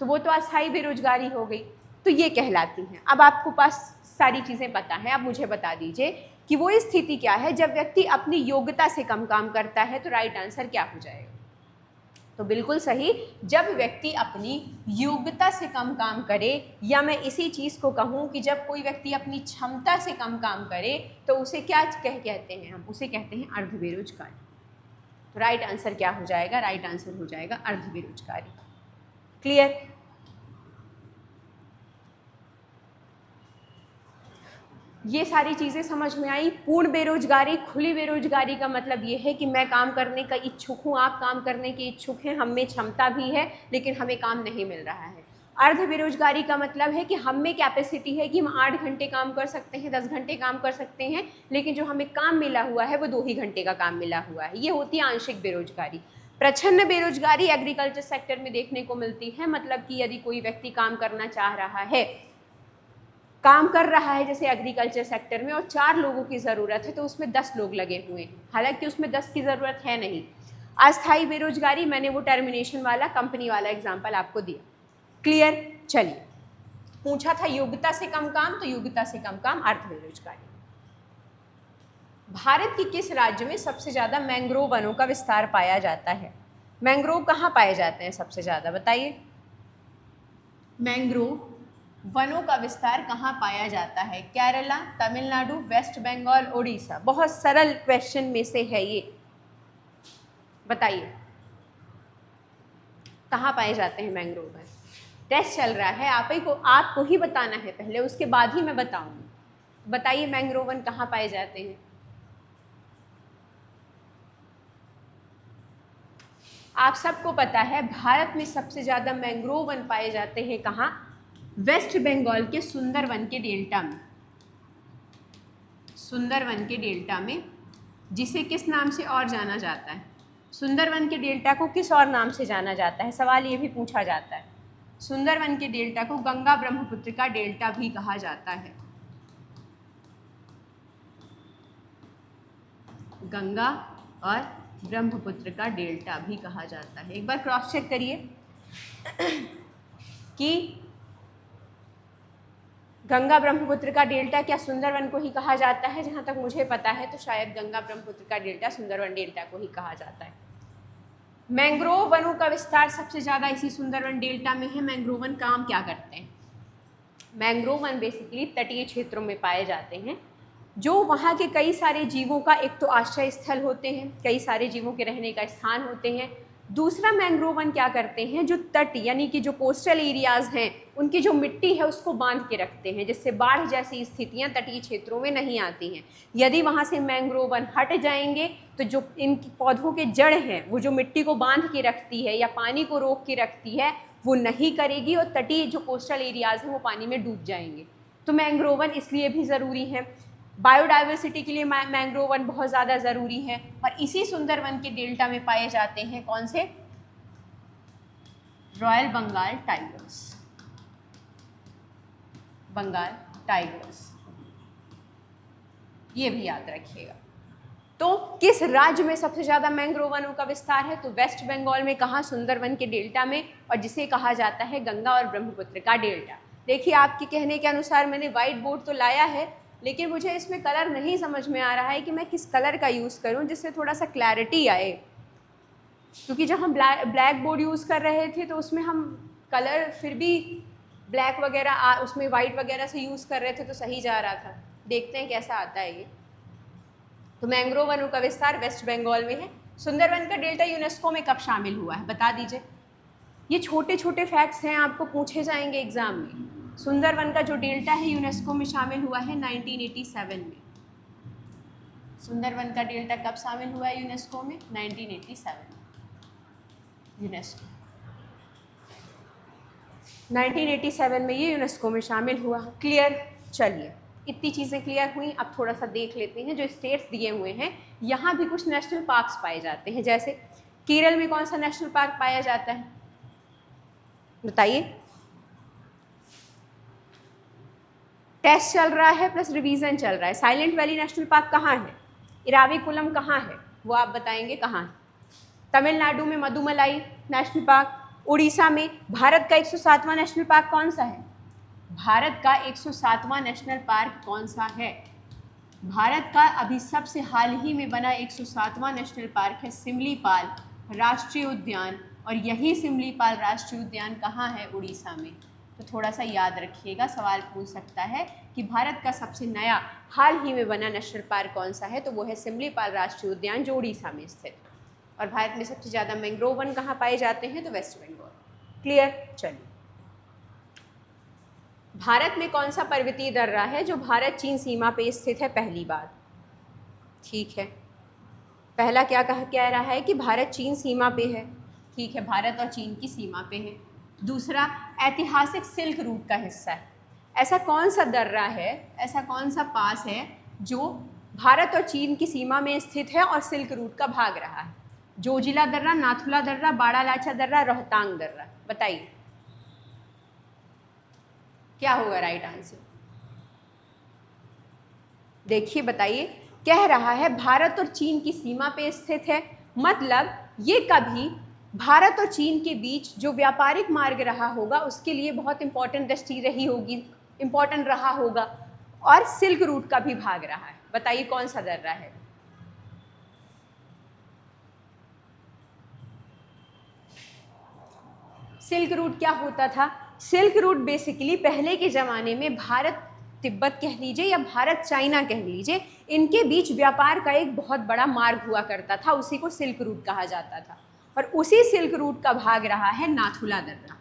तो वो तो अस्थायी बेरोजगारी हो गई, तो ये कहलाती हैं। अब आपको पास सारी चीज़ें पता हैं, अब मुझे बता दीजिए कि वो स्थिति क्या है जब व्यक्ति अपनी योग्यता से कम काम करता है, तो राइट आंसर क्या हो जाएगा? तो बिल्कुल सही, जब व्यक्ति अपनी योग्यता से कम काम करे, या मैं इसी चीज़ को कहूँ कि जब कोई व्यक्ति अपनी क्षमता से कम काम करे तो उसे क्या कहते हैं, हम उसे कहते हैं अर्ध बेरोजगारी। तो राइट आंसर क्या हो जाएगा, राइट आंसर हो जाएगा अर्ध बेरोजगारी। क्लियर? ये सारी चीज़ें समझ में आई। पूर्ण बेरोजगारी, खुली बेरोजगारी का मतलब ये है कि मैं काम करने का इच्छुक हूँ, आप काम करने के इच्छुक हैं, हम में क्षमता भी है लेकिन हमें काम नहीं मिल रहा है। अर्ध बेरोजगारी का मतलब है कि हम में कैपेसिटी है कि हम 8 घंटे काम कर सकते हैं, 10 घंटे काम कर सकते हैं, लेकिन जो हमें काम मिला हुआ है वो 2 ही घंटे का काम मिला हुआ है। ये होती है आंशिक बेरोजगारी। प्रच्छन्न बेरोजगारी एग्रीकल्चर सेक्टर में देखने को मिलती है, मतलब कि यदि कोई व्यक्ति काम करना चाह रहा है, काम कर रहा है जैसे एग्रीकल्चर सेक्टर में, और 4 लोगों की ज़रूरत है तो उसमें 10 लोग लगे हुए हैं, हालांकि उसमें 10 की ज़रूरत है नहीं। अस्थायी बेरोजगारी, मैंने वो टर्मिनेशन वाला कंपनी वाला एग्जाम्पल आपको दिया। क्लियर? चलिए, पूछा था योग्यता से कम काम, तो योग्यता से कम काम अर्ध बेरोजगारी। भारत के किस राज्य में सबसे ज़्यादा मैंग्रोव वनों का विस्तार पाया जाता है? मैंग्रोव कहाँ पाए जाते हैं सबसे ज़्यादा, बताइए। मैंग्रोव वनों का विस्तार कहाँ पाया जाता है? केरला, तमिलनाडु, वेस्ट बंगाल, उड़ीसा। बहुत सरल क्वेश्चन में से है ये, बताइए कहाँ पाए जाते हैं मैंग्रोव वन? टेस्ट चल रहा है, आपको ही बताना है पहले, उसके बाद ही मैं बताऊंगी। बताइए मैंग्रोव वन कहाँ पाए जाते हैं? आप सबको पता है भारत में सबसे ज़्यादा मैंग्रोव वन पाए जाते हैं कहाँ? वेस्ट बंगाल के सुंदरवन के डेल्टा में। सुंदरवन के डेल्टा में, जिसे किस नाम से और जाना जाता है? सुंदरवन के डेल्टा को किस और नाम से जाना जाता है? सवाल ये भी पूछा जाता है। सुंदरवन के डेल्टा को गंगा ब्रह्मपुत्र का डेल्टा भी कहा जाता है। गंगा और ब्रह्मपुत्र का डेल्टा भी कहा जाता है। एक बार क्रॉस चेक करिए कि गंगा ब्रह्मपुत्र का डेल्टा क्या सुंदरवन को ही कहा जाता है? जहाँ तक मुझे पता है तो शायद गंगा ब्रह्मपुत्र का डेल्टा सुंदरवन डेल्टा को ही कहा जाता है। मैंग्रोव वनों का विस्तार सबसे ज़्यादा इसी सुंदरवन डेल्टा में है। मैंग्रोव वन काम क्या करते हैं? मैंग्रोव वन बेसिकली तटीय क्षेत्रों में पाए जाते हैं, जो वहाँ के कई सारे जीवों का एक तो आश्रय स्थल होते हैं, कई सारे जीवों के रहने का स्थान होते हैं। दूसरा, मैंग्रोव वन क्या करते हैं, जो तट यानी कि जो कोस्टल एरियाज़ हैं उनकी जो मिट्टी है उसको बांध के रखते हैं, जिससे बाढ़ जैसी स्थितियां तटीय क्षेत्रों में नहीं आती हैं। यदि वहाँ से मैंग्रोव वन हट जाएंगे तो जो इन पौधों के जड़ हैं वो जो मिट्टी को बांध के रखती है या पानी को रोक के रखती है वो नहीं करेगी, और तटीय जो कोस्टल एरियाज़ हैं वो पानी में डूब जाएंगे। तो मैंग्रोव वन इसलिए भी ज़रूरी है। बायोडाइवर्सिटी के लिए मैंग्रोव वन बहुत ज़्यादा ज़रूरी है, और इसी सुंदरवन के डेल्टा में पाए जाते हैं कौन से? Royal Bengal tigers. Bengal tigers, ये भी याद रखिएगा। तो किस राज्य में सबसे ज़्यादा मैंग्रोव वनों का विस्तार है? तो वेस्ट बंगाल में। कहाँ? सुंदरवन के डेल्टा में, और जिसे कहा जाता है गंगा और ब्रह्मपुत्र का डेल्टा। देखिए, आपके कहने के अनुसार मैंने व्हाइट बोर्ड तो लाया है, लेकिन मुझे इसमें कलर नहीं समझ में आ रहा है कि मैं किस कलर का यूज़ करूं जिससे थोड़ा सा क्लैरिटी आए, क्योंकि जब हम ब्लैक बोर्ड यूज़ कर रहे थे तो उसमें हम कलर फिर भी ब्लैक वगैरह उसमें वाइट वगैरह से यूज़ कर रहे थे तो सही जा रहा था। देखते हैं कैसा आता है ये। तो मैंग्रोव वनों का विस्तार वेस्ट बंगाल में है। सुंदरवन का डेल्टा यूनेस्को में कब शामिल हुआ है, बता दीजिए। ये छोटे छोटे फैक्ट्स हैं, आपको पूछे जाएंगे एग्जाम में। सुंदरवन का जो डेल्टा है यूनेस्को में शामिल हुआ है 1987 में। सुंदरवन का डेल्टा कब शामिल हुआ है यूनेस्को में? 1987 में। यूनेस्को 1987 में ये यूनेस्को में शामिल हुआ। क्लियर? चलिए, इतनी चीज़ें क्लियर हुई। अब थोड़ा सा देख लेते हैं जो स्टेट्स दिए हुए हैं, यहाँ भी कुछ नेशनल पार्क्स पाए जाते हैं। जैसे केरल में कौन सा नेशनल पार्क पाया जाता है, बताइए। टेस्ट चल रहा है प्लस रिवीजन चल रहा है। साइलेंट वैली नेशनल पार्क कहाँ है? इराविकुलम कहाँ है, वो आप बताएंगे कहाँ है। तमिलनाडु में मदुमलाई नेशनल पार्क। उड़ीसा में। भारत का 107वां नेशनल पार्क कौन सा है? भारत का 107वां नेशनल पार्क कौन सा है? भारत का अभी सबसे हाल ही में बना 107वां नेशनल पार्क है सिमलीपाल राष्ट्रीय उद्यान, और यही सिमलीपाल राष्ट्रीय उद्यान कहाँ है? उड़ीसा में। तो थोड़ा सा याद रखिएगा, सवाल पूछ सकता है कि भारत का सबसे नया हाल ही में बना नेशनल पार्क कौन सा है? तो वो है सिमलीपाल राष्ट्रीय उद्यान जो उड़ीसा में स्थित। और भारत में सबसे ज़्यादा मैंग्रोव वन कहाँ पाए जाते हैं? तो वेस्ट बंगाल। क्लियर? चलिए, भारत में कौन सा पर्वतीय दर्रा है जो भारत चीन सीमा पे स्थित है? पहली बात, ठीक है, पहला क्या कह रहा है कि भारत चीन सीमा पे है, ठीक है, भारत और चीन की सीमा पे है। दूसरा, ऐतिहासिक सिल्क रूट का हिस्सा है। ऐसा कौन सा दर्रा है, ऐसा कौन सा पास है जो भारत और चीन की सीमा में स्थित है और सिल्क रूट का भाग रहा है? जोजिला दर्रा, नाथुला दर्रा, बाड़ालाचा दर्रा, रोहतांग दर्रा। बताइए क्या होगा राइट आंसर? देखिए बताइए, कह रहा है भारत और चीन की सीमा पे स्थित है, मतलब ये कभी भारत और चीन के बीच जो व्यापारिक मार्ग रहा होगा उसके लिए बहुत इंपॉर्टेंट दृष्टि रही होगी, इंपॉर्टेंट रहा होगा, और सिल्क रूट का भी भाग रहा है। बताइए कौन सा दर्रा है? सिल्क रूट क्या होता था? सिल्क रूट बेसिकली पहले के ज़माने में भारत तिब्बत कह लीजिए या भारत चाइना कह लीजिए, इनके बीच व्यापार का एक बहुत बड़ा मार्ग हुआ करता था, उसी को सिल्क रूट कहा जाता था। और उसी सिल्क रूट का भाग रहा है नाथुला दर्रा।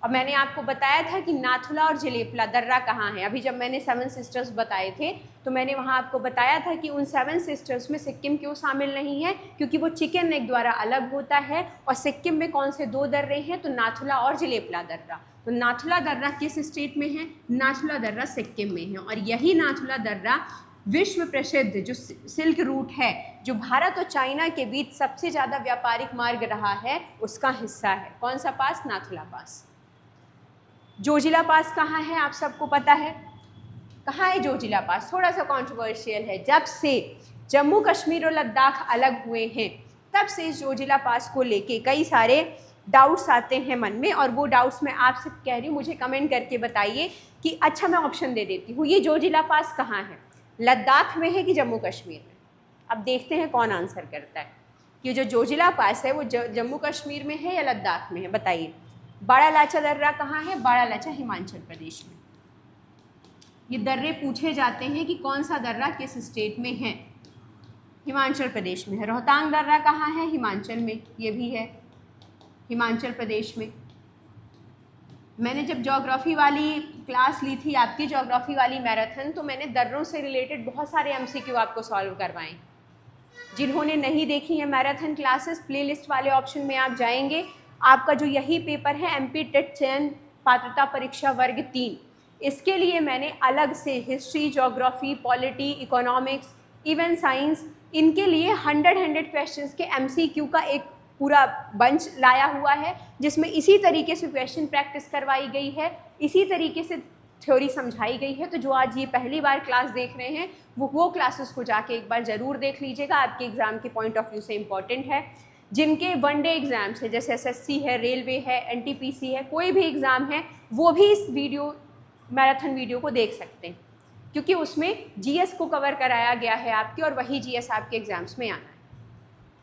और मैंने आपको बताया था कि नाथुला और जलेपला दर्रा कहाँ है। अभी जब मैंने 7 सिस्टर्स बताए थे तो मैंने वहाँ आपको बताया था कि उन 7 सिस्टर्स में सिक्किम क्यों शामिल नहीं है, क्योंकि वो चिकन नेक द्वारा अलग होता है। और सिक्किम में कौन से 2 दर्रे हैं? तो नाथुला और जलेपला दर्रा। तो नाथुला दर्रा किस स्टेट में है? नाथुला दर्रा सिक्किम में है। और यही नाथुला दर्रा विश्व प्रसिद्ध जो सिल्क रूट है, जो भारत और चाइना के बीच सबसे ज़्यादा व्यापारिक मार्ग रहा है, उसका हिस्सा है। कौन सा पास? नाथुला पास। जोजिला पास कहाँ है? आप सबको पता है कहाँ है जोजिला पास? थोड़ा सा कंट्रोवर्शियल है। जब से जम्मू कश्मीर और लद्दाख अलग हुए हैं तब से इस जोजिला पास को लेके कई सारे डाउट्स आते हैं मन में, और वो डाउट्स मैं आपसे कह रही हूँ, मुझे कमेंट करके बताइए कि अच्छा मैं ऑप्शन दे देती हूँ, ये जोजिला पास कहाँ है? लद्दाख में है कि जम्मू कश्मीर में? अब देखते हैं कौन आंसर करता है। ये जो जोजिला पास है वो जम्मू कश्मीर में है या लद्दाख में है? बताइए। बाड़ालाचा दर्रा कहाँ है? बाड़ालाचा हिमाचल प्रदेश में। ये दर्रे पूछे जाते हैं कि कौन सा दर्रा किस स्टेट में है? हिमाचल प्रदेश में है। रोहतांग दर्रा कहाँ है? हिमाचल में, ये भी है हिमाचल प्रदेश में। मैंने जब ज्योग्राफी वाली क्लास ली थी, आपकी ज्योग्राफी वाली मैराथन, तो मैंने दर्रों से रिलेटेड बहुत सारे MCQ आपको सॉल्व करवाएं। जिन्होंने नहीं देखी है मैराथन क्लासेस, प्लेलिस्ट वाले ऑप्शन में आप जाएंगे, आपका जो यही पेपर है MP टेट चयन पात्रता परीक्षा वर्ग 3, इसके लिए मैंने अलग से history, geography, polity, economics, even science, इनके लिए 100 क्वेश्चंस के MCQ का एक पूरा बंच लाया हुआ है, जिसमें इसी तरीके से क्वेश्चन प्रैक्टिस करवाई गई है, इसी तरीके से थ्योरी समझाई गई है। तो जो आज ये पहली बार क्लास देख रहे हैं वो क्लासेस को जाके एक बार ज़रूर देख लीजिएगा, आपके एग्ज़ाम के पॉइंट ऑफ व्यू से इम्पॉर्टेंट है। जिनके वनडे एग्ज़ाम्स है, जैसे SSC है, रेलवे है, NTPC है, कोई भी एग्ज़ाम है, वो भी इस वीडियो मैराथन वीडियो को देख सकते हैं, क्योंकि उसमें GS को कवर कराया गया है आपकी, और वही GS आपके एग्ज़ाम्स में आना है।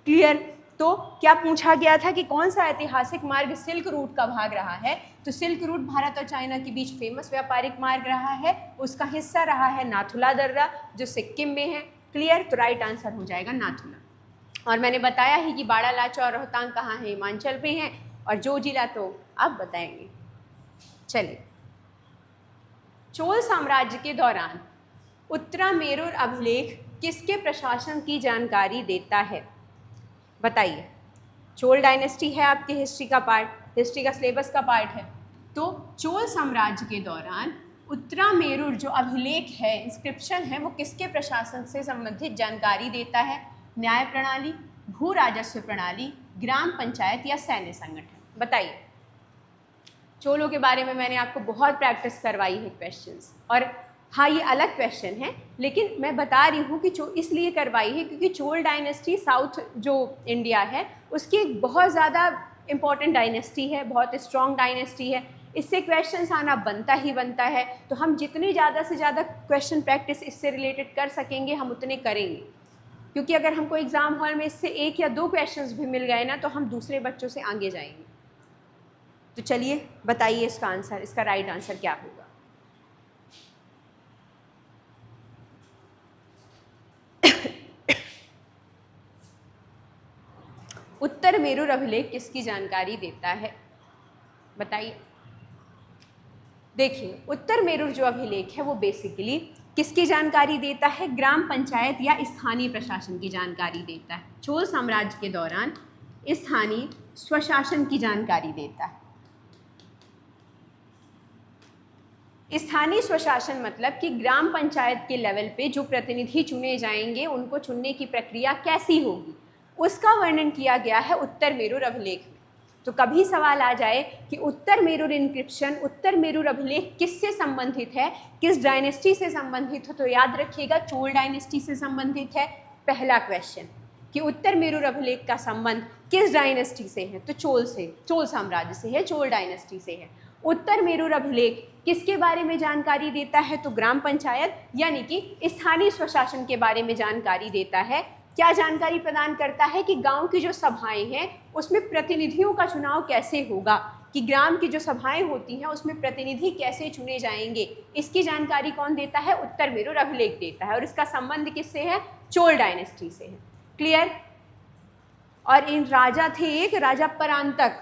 क्लियर? तो क्या पूछा गया था कि कौन सा ऐतिहासिक मार्ग सिल्क रूट का भाग रहा है? तो सिल्क रूट भारत और चाइना के बीच फेमस व्यापारिक मार्ग रहा है, उसका हिस्सा रहा है नाथुला दर्रा जो सिक्किम में है। क्लियर? तो राइट आंसर हो जाएगा नाथुला। और मैंने बताया ही कि बाड़ालाचा और रोहतांग कहाँ है? हिमाचल में है। और जोजिला तो आप बताएंगे। चलिए, चोल साम्राज्य के दौरान उत्तरामेरुर अभिलेख किसके प्रशासन की जानकारी देता है? बताइए। चोल डायनेस्टी है आपके हिस्ट्री का पार्ट, हिस्ट्री का सिलेबस का पार्ट है। तो चोल साम्राज्य के दौरान उत्तरामेरुर जो अभिलेख है, इंस्क्रिप्शन है, वो किसके प्रशासन से संबंधित जानकारी देता है? न्याय प्रणाली, भू राजस्व प्रणाली, ग्राम पंचायत या सैन्य संगठन? बताइए। चोलों के बारे में मैंने आपको बहुत प्रैक्टिस करवाई है क्वेश्चंस, और हाँ ये अलग क्वेश्चन है, लेकिन मैं बता रही हूँ कि इसलिए करवाई है क्योंकि चोल डायनेस्टी साउथ जो इंडिया है उसकी एक बहुत ज़्यादा इम्पॉर्टेंट डायनेस्टी है, बहुत स्ट्रॉन्ग डायनेस्टी है, इससे क्वेश्चंस आना बनता ही बनता है। तो हम जितनी ज़्यादा से ज़्यादा क्वेश्चन प्रैक्टिस इससे रिलेटेड कर सकेंगे हम उतने करेंगे। क्योंकि अगर हमको एग्ज़ाम हॉल में इससे 1 या 2 क्वेश्चंस भी मिल गए ना तो हम दूसरे बच्चों से आगे जाएंगे। तो चलिए बताइए इसका आंसर, इसका राइट आंसर क्या होगा। उत्तर मेरु अभिलेख किसकी जानकारी देता है, बताइए। देखिए उत्तर मेरु जो अभिलेख है वो बेसिकली किसकी जानकारी देता है, ग्राम पंचायत या स्थानीय प्रशासन की जानकारी देता है। चोल साम्राज्य के दौरान स्थानीय स्वशासन की जानकारी देता है। स्थानीय स्वशासन मतलब कि ग्राम पंचायत के लेवल पे जो प्रतिनिधि चुने जाएंगे उनको चुनने की प्रक्रिया कैसी होगी उसका वर्णन किया गया है उत्तर मेरु अभिलेख में। तो कभी सवाल आ जाए कि उत्तर मेरु इंक्रिप्शन, उत्तर मेरु अभिलेख किससे संबंधित है, किस डायनेस्टी से संबंधित है, तो याद रखिएगा चोल डायनेस्टी से संबंधित है। पहला क्वेश्चन कि उत्तर मेरु अभिलेख का संबंध किस डायनेस्टी से है, तो चोल से, चोल साम्राज्य से है, चोल डायनेस्टी से है। उत्तर मेरु अभिलेख किसके बारे में जानकारी देता है, तो ग्राम पंचायत यानी कि स्थानीय स्वशासन के बारे में जानकारी देता है। क्या जानकारी प्रदान करता है कि गांव की जो सभाएं हैं उसमें प्रतिनिधियों का चुनाव कैसे होगा, कि ग्राम की जो सभाएं होती हैं उसमें प्रतिनिधि कैसे चुने जाएंगे, इसकी जानकारी कौन देता है, उत्तर मेरु अभिलेख देता है। और इसका संबंध किससे है, चोल डायनेस्टी से है। क्लियर। और इन राजा थे एक राजा परांतक,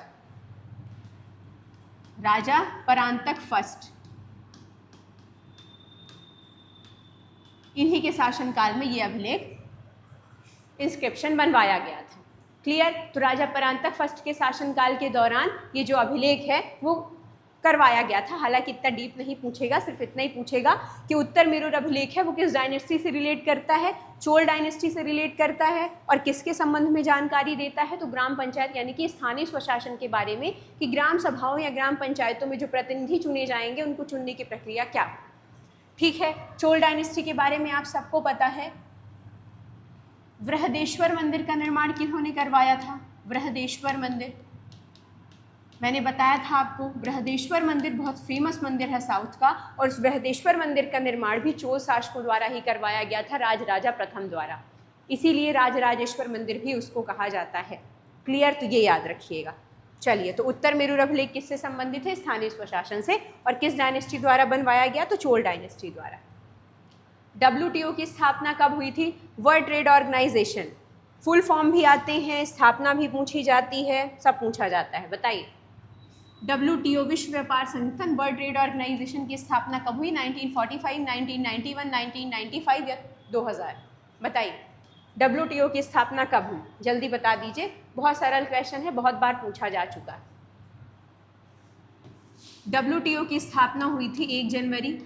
राजा परांतक फर्स्ट, इन्हीं के शासनकाल में ये अभिलेख इंस्क्रिप्शन बनवाया गया था। क्लियर। तो राजा परांतक फर्स्ट के शासनकाल के दौरान ये जो अभिलेख है वो करवाया गया था। हालांकि इतना डीप नहीं पूछेगा, सिर्फ इतना ही पूछेगा कि उत्तर मेरु अभिलेख है वो किस डायनेस्टी से रिलेट करता है, चोल डायनेस्टी से रिलेट करता है, और किसके संबंध में जानकारी देता है, तो ग्राम पंचायत यानी कि स्थानीय स्वशासन के बारे में, कि ग्राम सभाओं या ग्राम पंचायतों में जो प्रतिनिधि चुने जाएंगे उनको चुनने की प्रक्रिया क्या। ठीक है। चोल डायनेस्टी के बारे में आप सबको पता है। बृहदेश्वर मंदिर का निर्माण किन्होंने करवाया था, बृहदेश्वर मंदिर, मैंने बताया था आपको बृहदेश्वर मंदिर बहुत फेमस मंदिर है साउथ का, और उस बृहदेश्वर मंदिर का निर्माण भी चोल शासकों द्वारा ही करवाया गया था, राजराजा प्रथम द्वारा, इसीलिए राजराजेश्वर मंदिर भी उसको कहा जाता है। क्लियर। तो ये याद रखिएगा। चलिए, तो उत्तर मेरु अभिलेख किससे संबंधित है, स्थानीय स्वशासन से, और किस डायनेस्टी द्वारा बनवाया गया, तो चोल डायनेस्टी द्वारा। WTO की स्थापना कब हुई थी, World Trade Organization, full form भी आते हैं, स्थापना भी पूछी जाती है, सब पूछा जाता है, बताइए। WTO विश्व व्यापार संगठन, वर्ल्ड ट्रेड ऑर्गेनाइजेशन की स्थापना कब हुई, 1945, 1991, 1995 या 2000, बताइए। WTO की स्थापना कब हुई, जल्दी बता दीजिए, बहुत सरल क्वेश्चन है, बहुत बार पूछा जा चुका है। WTO की स्थापना हुई थी 1 जनवरी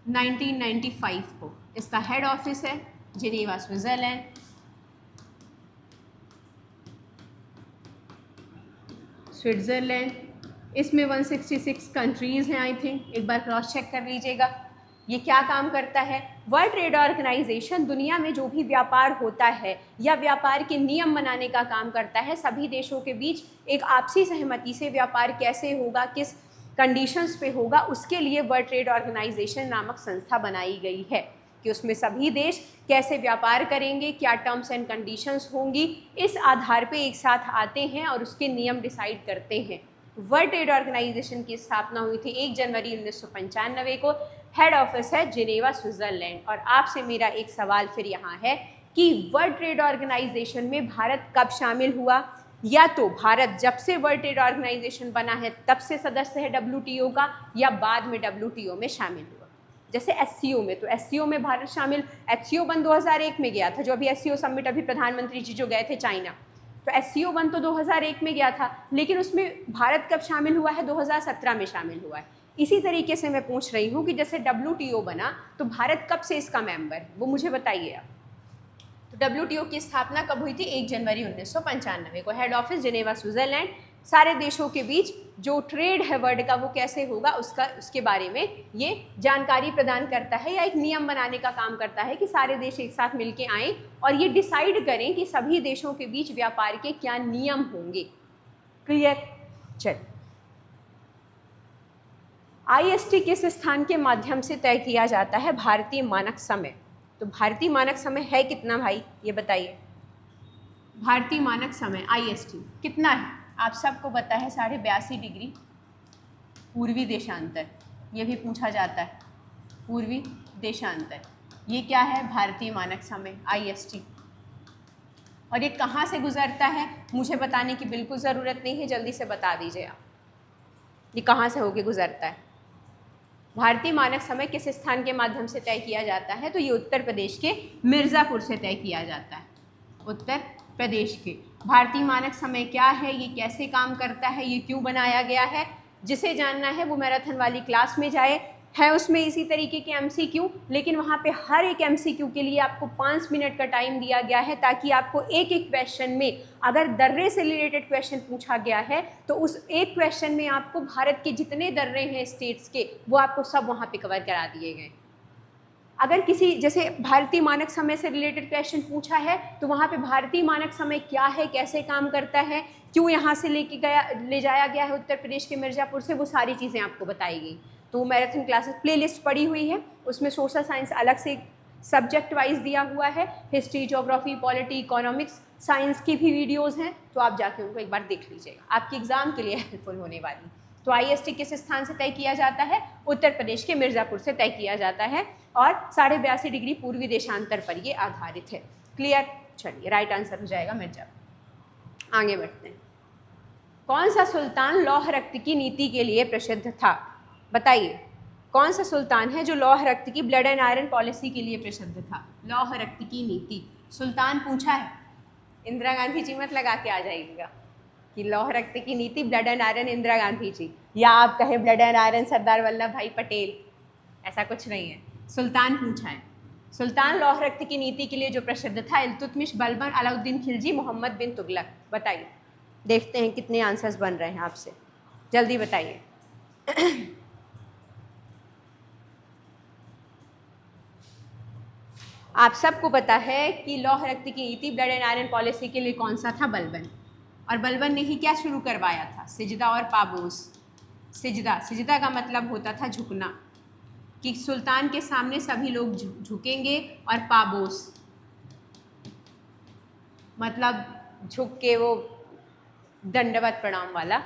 1995 को। इसका हेड ऑफिस है जिनेवा, स्विट्जरलैंड। इसमें 166 कंट्रीज़ हैं आई थिंक, एक बार क्रॉस चेक कर लीजिएगा। ये क्या काम करता है, वर्ल्ड ट्रेड ऑर्गेनाइजेशन दुनिया में जो भी व्यापार होता है या व्यापार के नियम बनाने का काम करता है। सभी देशों के बीच एक आपसी सहमति से व्यापार कैसे होगा, किस कंडीशंस पे होगा, उसके लिए वर्ल्ड ट्रेड ऑर्गेनाइजेशन नामक संस्था बनाई गई है, कि उसमें सभी देश कैसे व्यापार करेंगे, क्या टर्म्स एंड कंडीशंस होंगी, इस आधार पे एक साथ आते हैं और उसके नियम डिसाइड करते हैं। वर्ल्ड ट्रेड ऑर्गेनाइजेशन की स्थापना हुई थी 1 जनवरी 1995 को। हेड ऑफिस है जिनेवा, स्विट्जरलैंड। और आपसे मेरा एक सवाल फिर यहाँ है कि वर्ल्ड ट्रेड ऑर्गेनाइजेशन में भारत कब शामिल हुआ, या तो भारत जब से वर्ल्ड ट्रेड ऑर्गेनाइजेशन बना है तब से सदस्य है WTO का, या बाद में WTO में शामिल हुआ। जैसे SCO में, तो SCO में भारत शामिल, SCO 1 2001 में गया था, जो अभी SCO समिट अभी प्रधानमंत्री जी जो गए थे चाइना, तो SCO 1 तो 2001 में गया था, लेकिन उसमें भारत कब शामिल हुआ है, 2017 में शामिल हुआ है। इसी तरीके से मैं पूछ रही हूँ कि जैसे WTO बना तो भारत कब से इसका मेंबर, वो मुझे बताइए आप। तो WTO की स्थापना कब हुई थी, 1 जनवरी 1995 को। Head office Geneva, Switzerland. सारे देशों के बीच जो ट्रेड है वर्ल्ड का वो कैसे होगा उसके बारे में ये जानकारी प्रदान करता है, या एक नियम बनाने का काम करता है कि सारे देश एक साथ मिलके आएँ और ये डिसाइड करें कि सभी देशों के बीच व्यापार के क्या नियम होंगे। क्लियर। चल, IST किस स्थान के माध्यम से तय किया जाता है, भारतीय मानक समय। तो भारतीय मानक समय है कितना भाई, ये बताइए। भारतीय मानक समय IST कितना है? आप सबको पता है 82.5 डिग्री पूर्वी देशांतर, ये भी पूछा जाता है, पूर्वी देशांतर। ये क्या है? भारतीय मानक समय IST। और ये कहाँ से गुजरता है मुझे बताने की बिल्कुल ज़रूरत नहीं है, जल्दी से बता दीजिए आप, ये कहाँ से होके गुजरता है? भारतीय मानक समय किस स्थान के माध्यम से तय किया जाता है? तो ये उत्तर प्रदेश के मिर्ज़ापुर से तय किया जाता है, उत्तर प्रदेश के। भारतीय मानक समय क्या है, ये कैसे काम करता है, ये क्यों बनाया गया है, जिसे जानना है वो मैराथन वाली क्लास में जाए। है उसमें इसी तरीके के MCQ, लेकिन वहाँ पे हर एक MCQ के लिए आपको 5 मिनट का टाइम दिया गया है, ताकि आपको एक एक क्वेश्चन में अगर दर्रे से रिलेटेड क्वेश्चन पूछा गया है तो उस एक क्वेश्चन में आपको भारत के जितने दर्रे हैं स्टेट्स के, वो आपको सब वहाँ पे कवर करा दिए गए। अगर किसी जैसे भारतीय मानक समय से रिलेटेड क्वेश्चन पूछा है तो वहाँ पे भारतीय मानक समय क्या है, कैसे काम करता है, क्यों यहाँ से ले जाया गया है उत्तर प्रदेश के मिर्ज़ापुर से, वो सारी चीज़ें आपको बताई गई। तो मैराथन क्लासेस प्लेलिस्ट पड़ी हुई है, उसमें सोशल साइंस अलग से सब्जेक्ट वाइज दिया हुआ है, history, geography, polity, economics, science की भी वीडियोज़ हैं, तो आप जाके उनको एक बार देख लीजिएगा, आपकी एग्ज़ाम के लिए हेल्पफुल होने वाली। तो IST किस स्थान से तय किया जाता है? उत्तर प्रदेश के मिर्ज़ापुर से तय किया जाता है और 82.5 डिग्री पूर्वी देशांतर पर ये आधारित है। क्लियर? चलिए, राइट आंसर हो जाएगा मिर्ज़ापुर। आगे बढ़ते हैं। कौन सा सुल्तान लौह रक्त की नीति के लिए प्रसिद्ध था? बताइए, कौन सा सुल्तान है जो लौह रक्त की, ब्लड एंड आयरन पॉलिसी के लिए प्रसिद्ध था? लौह रक्त की नीति सुल्तान पूछा है, इंदिरा गांधी जी मत लगा के आ जाइएगा कि लौह रक्त की नीति blood and iron Indira Gandhi ji, या आप कहें blood and iron Sardar Vallabh Bhai Patel, ऐसा कुछ नहीं है, सुल्तान पूछा है। सुल्तान लौह रक्त की नीति के लिए जो प्रसिद्ध था, इल्तुतमिश, बलबन, अलाउद्दीन खिलजी, मोहम्मद बिन तुगलक। बताइए, देखते हैं कितने आंसर्स बन रहे हैं आपसे, जल्दी बताइए। आप सबको पता है कि लौह रक्त की नीति ब्लड एंड आयरन पॉलिसी के लिए कौन सा था? बलबन। और बलबन ने ही क्या शुरू करवाया था? सिजदा और पाबोस। सिजदा, सिजदा का मतलब होता था झुकना, कि सुल्तान के सामने सभी लोग झुकेंगे, और पाबोस मतलब झुक के वो दंडवत प्रणाम वाला।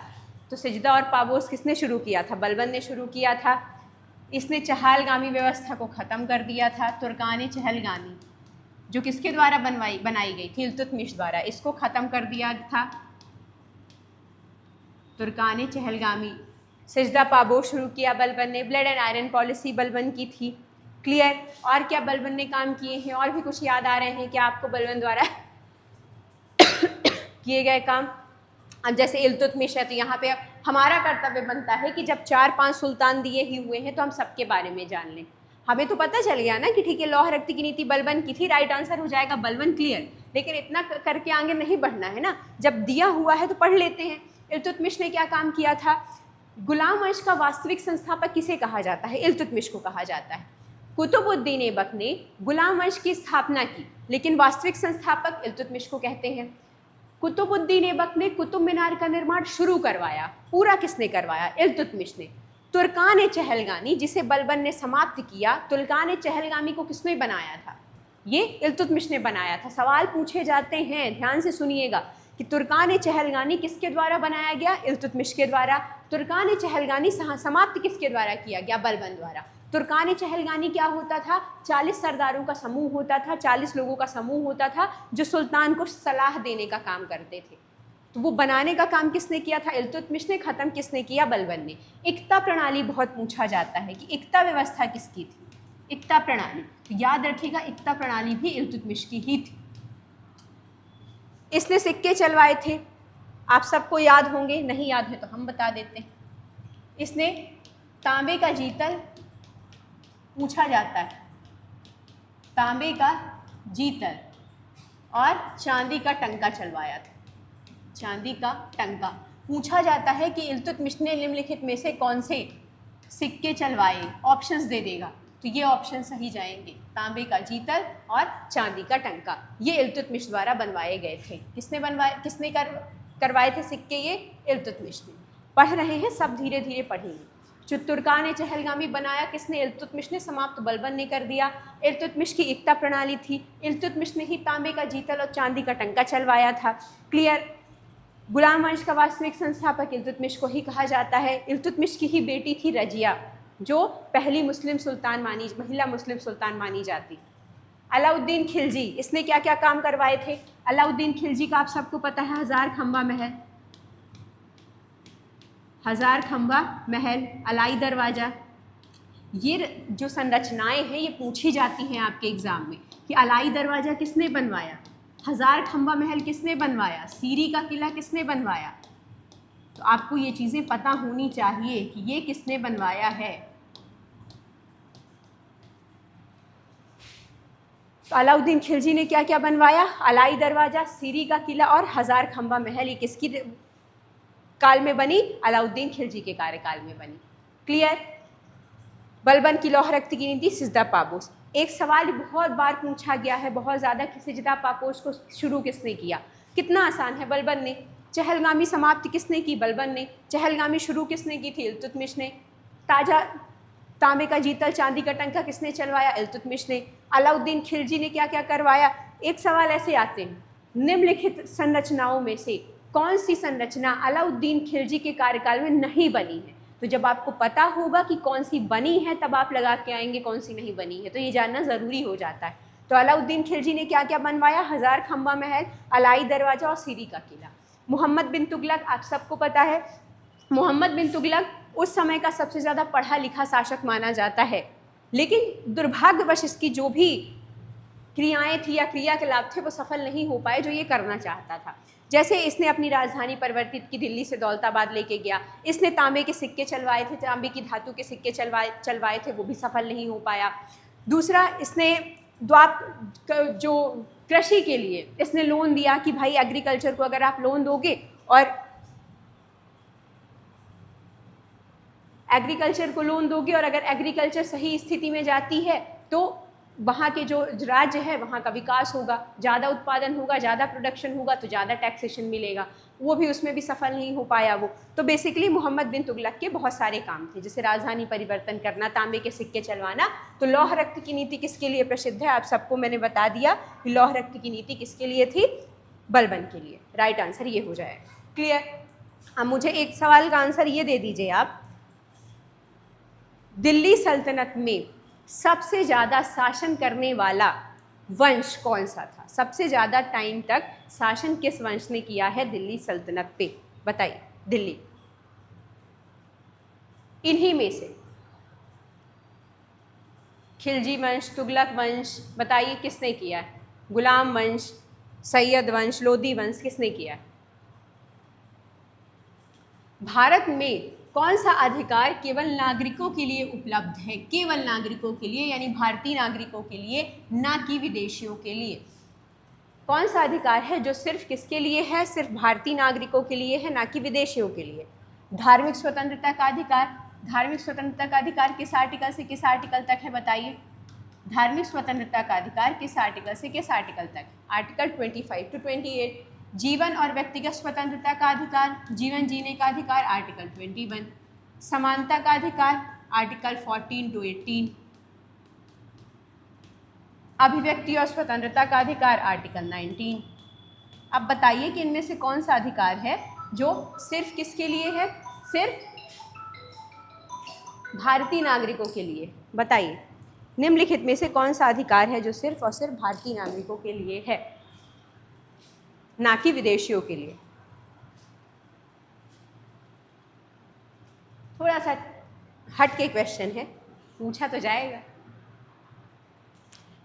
तो सिजदा और पाबोस किसने शुरू किया था? बलबन ने शुरू किया था। इसने चहलगामी व्यवस्था को ख़त्म कर दिया था। तुर्कान चहलगामी जो किसके द्वारा बनाई गई थी? इल्तुतमिश द्वारा, इसको ख़त्म कर दिया था। तुर्कान चहलगामी, सिजदा पाबोस शुरू किया बलबन ने। Blood and iron policy Balban की थी। क्लियर? और क्या बलबन ने काम किए हैं? और भी कुछ याद आ रहे हैं क्या आपको बलबन द्वारा किए गए काम? अब जैसे इल्तुतमिश है, तो यहाँ पे हमारा कर्तव्य बनता है कि जब 4-5 सुल्तान दिए ही हुए हैं तो हम सबके बारे में जान लें। हमें तो पता चल गया ना कि ठीक है, लौह रक्त की नीति बलबन की थी, राइट आंसर हो जाएगा बलबन। क्लियर? लेकिन इतना करके आगे नहीं बढ़ना है ना, जब दिया हुआ है तो पढ़ लेते हैं। इल्तुतमिश ने क्या काम किया था? गुलाम वंश का वास्तविक संस्थापक किसे कहा जाता है? इल्तुतमिश को कहा जाता है। कुतुबुद्दीन ऐबक ने गुलाम वंश की स्थापना की, लेकिन वास्तविक संस्थापक इल्तुतमिश को कहते हैं। कुतुबुद्दीन ऐबक ने कुतुब मीनार का निर्माण शुरू करवाया, पूरा किसने करवाया? इल्तुतमिश ने। तुर्कान चहलगामी जिसे बलबन ने समाप्त किया, तुर्कान चहलगामी को किसने बनाया था? ये इल्तुतमिश ने बनाया था। सवाल पूछे जाते हैं, ध्यान से सुनिएगा, कि तुर्कान चहलगामी किसके द्वारा बनाया गया? इल्तुतमिश के द्वारा। तुर्कान चहलगामी समाप्त किसके द्वारा किया गया? बलबन द्वारा। तुर्कान चहलगामी क्या होता था? 40 सरदारों का समूह होता था, 40 लोगों का समूह होता था, जो सुल्तान को सलाह देने का काम करते थे। तो वो बनाने का काम किसने किया था? इल्तुतमिश ने। ख़त्म किसने किया? बलबन ने। इक्ता प्रणाली बहुत पूछा जाता है कि इक्ता व्यवस्था किसकी थी? इक्ता प्रणाली, तो याद रखिएगा, इक्ता प्रणाली भी इल्तुतमिश की ही थी। इसने सिक्के चलवाए थे, आप सबको याद होंगे, नहीं याद है तो हम बता देते हैं। इसने तांबे का जीतल पूछा जाता है, तांबे का जीतल, और चांदी का टंका चलवाया था। चांदी का टंका पूछा जाता है कि इल्तुतमिश ने निम्नलिखित में से कौन से सिक्के चलवाए? ऑप्शंस दे देगा, तो ये ऑप्शन सही जाएंगे, तांबे का जीतल और चांदी का टंका। ये इल्तुतमिश द्वारा बनवाए गए थे। किसने करवाए थे सिक्के? ये इल्तुतमिश ने। पढ़ रहे हैं सब, धीरे धीरे पढ़ेंगे। चित्तुरका ने चहलगामी बनाया किसने? इल्तुतमिश ने। समाप्त बलबन ने कर दिया। इल्तुतमिश की एकता प्रणाली थी। इल्तुतमिश ने ही तांबे का जीतल और चांदी का टंका चलवाया था। क्लियर। गुलाम वंश का वास्तविक संस्थापक इल्तुतमिश को ही कहा जाता है। इल्तुतमिश की ही बेटी थी रजिया, जो पहली मुस्लिम सुल्तान महिला मुस्लिम सुल्तान मानी जाती। अलाउद्दीन खिलजी, इसने क्या क्या काम करवाए थे? अलाउद्दीन खिलजी का आप सबको पता है, हजार खंबा महल, हजार खंबा महल, अलाई दरवाजा। ये जो संरचनाएं हैं ये पूछी जाती हैं आपके एग्जाम में कि अलाई दरवाजा किसने बनवाया, हजार खंबा महल किसने बनवाया, सीरी का किला किसने बनवाया। तो आपको ये चीजें पता होनी चाहिए कि ये किसने बनवाया है। तो अलाउद्दीन खिलजी ने क्या क्या बनवाया? अलाई दरवाजा, सीरी का किला और हजार खंबा महल। ये किसकी काल में बनी? अलाउद्दीन खिलजी के कार्यकाल में बनी। क्लियर। बलबन की लौह रक्त की नीति, सिजदा पापोस। एक सवाल बहुत बार पूछा गया है, बहुत ज़्यादा, कि सिजदा पापोस को शुरू किसने किया? कितना आसान है, बलबन ने। चहलगामी समाप्ति किसने की? बलबन ने। चहलगामी शुरू किसने की थी? इल्तुतमिश ने। ताजा तांबे का जीतल चांदी का टंका किसने चलवाया? इल्तुतमिश ने। अलाउद्दीन खिलजी ने क्या क्या करवाया? एक सवाल ऐसे आते हैं, निम्नलिखित संरचनाओं में से कौन सी संरचना अलाउद्दीन खिलजी के कार्यकाल में नहीं बनी है? तो जब आपको पता होगा कि कौन सी बनी है तब आप लगा के आएंगे कौन सी नहीं बनी है, तो ये जानना ज़रूरी हो जाता है। तो अलाउद्दीन खिलजी ने क्या क्या बनवाया? हजार खंबा महल, अलाई दरवाजा और सीरी का किला। मोहम्मद बिन तुगलक, आप सबको पता है, मोहम्मद बिन तुगलक उस समय का सबसे ज़्यादा पढ़ा लिखा शासक माना जाता है, लेकिन दुर्भाग्यवश इसकी जो भी क्रियाएं थी या क्रियाकलाप थे वो सफल नहीं हो पाए जो ये करना चाहता था। जैसे इसने अपनी राजधानी परिवर्तित की, दिल्ली से दौलताबाद लेके गया। इसने तांबे के सिक्के चलवाए थे, तांबे की धातु के सिक्के चलवाए थे, वो भी सफल नहीं हो पाया। दूसरा, इसने जो कृषि के लिए इसने लोन दिया कि भाई एग्रीकल्चर को अगर आप लोन दोगे और अगर एग्रीकल्चर सही स्थिति में जाती है तो वहाँ के जो राज्य है वहाँ का विकास होगा, ज़्यादा उत्पादन होगा, ज़्यादा प्रोडक्शन होगा तो ज़्यादा टैक्सेशन मिलेगा। वो भी, उसमें भी सफल नहीं हो पाया वो। तो बेसिकली मोहम्मद बिन तुगलक के बहुत सारे काम थे, जैसे राजधानी परिवर्तन करना, तांबे के सिक्के चलवाना। तो लौह रक्त की नीति किसके लिए प्रसिद्ध है? आप सबको मैंने बता दिया कि लौह रक्त की नीति किसके लिए थी? बलबन के लिए। राइट आंसर ये हो जाएगा। क्लियर। अब मुझे एक सवाल का आंसर ये दे दीजिए आप, दिल्ली सल्तनत में सबसे ज़्यादा शासन करने वाला वंश कौन सा था? सबसे ज़्यादा टाइम तक शासन किस वंश ने किया है दिल्ली सल्तनत पे? बताइए। दिल्ली, इन्हीं में से खिलजी वंश, तुगलक वंश, बताइए किसने किया है? गुलाम वंश, सैयद वंश, लोधी वंश, किसने किया है? भारत में कौन सा अधिकार केवल नागरिकों के लिए उपलब्ध है? केवल नागरिकों के लिए, यानी भारतीय नागरिकों के लिए, ना कि विदेशियों के लिए। कौन सा अधिकार है जो सिर्फ किसके लिए है? सिर्फ भारतीय नागरिकों के लिए है, ना कि विदेशियों के लिए। धार्मिक स्वतंत्रता का अधिकार। धार्मिक स्वतंत्रता का अधिकार किस आर्टिकल से किस आर्टिकल तक है? बताइए। धार्मिक स्वतंत्रता का अधिकार किस आर्टिकल से किस आर्टिकल तक? Article 25 to 28। जीवन और व्यक्तिगत स्वतंत्रता का अधिकार, जीवन जीने का अधिकार, आर्टिकल 21। समानता का अधिकार, आर्टिकल 14 to 18। अभिव्यक्ति और स्वतंत्रता का अधिकार, आर्टिकल 19। अब बताइए कि इनमें से कौन सा अधिकार है जो सिर्फ किसके लिए है? सिर्फ भारतीय नागरिकों के लिए। बताइए, निम्नलिखित में से कौन सा अधिकार है जो सिर्फ और सिर्फ भारतीय नागरिकों के लिए है, ना कि विदेशियों के लिए? थोड़ा सा हट के क्वेश्चन है, पूछा तो जाएगा।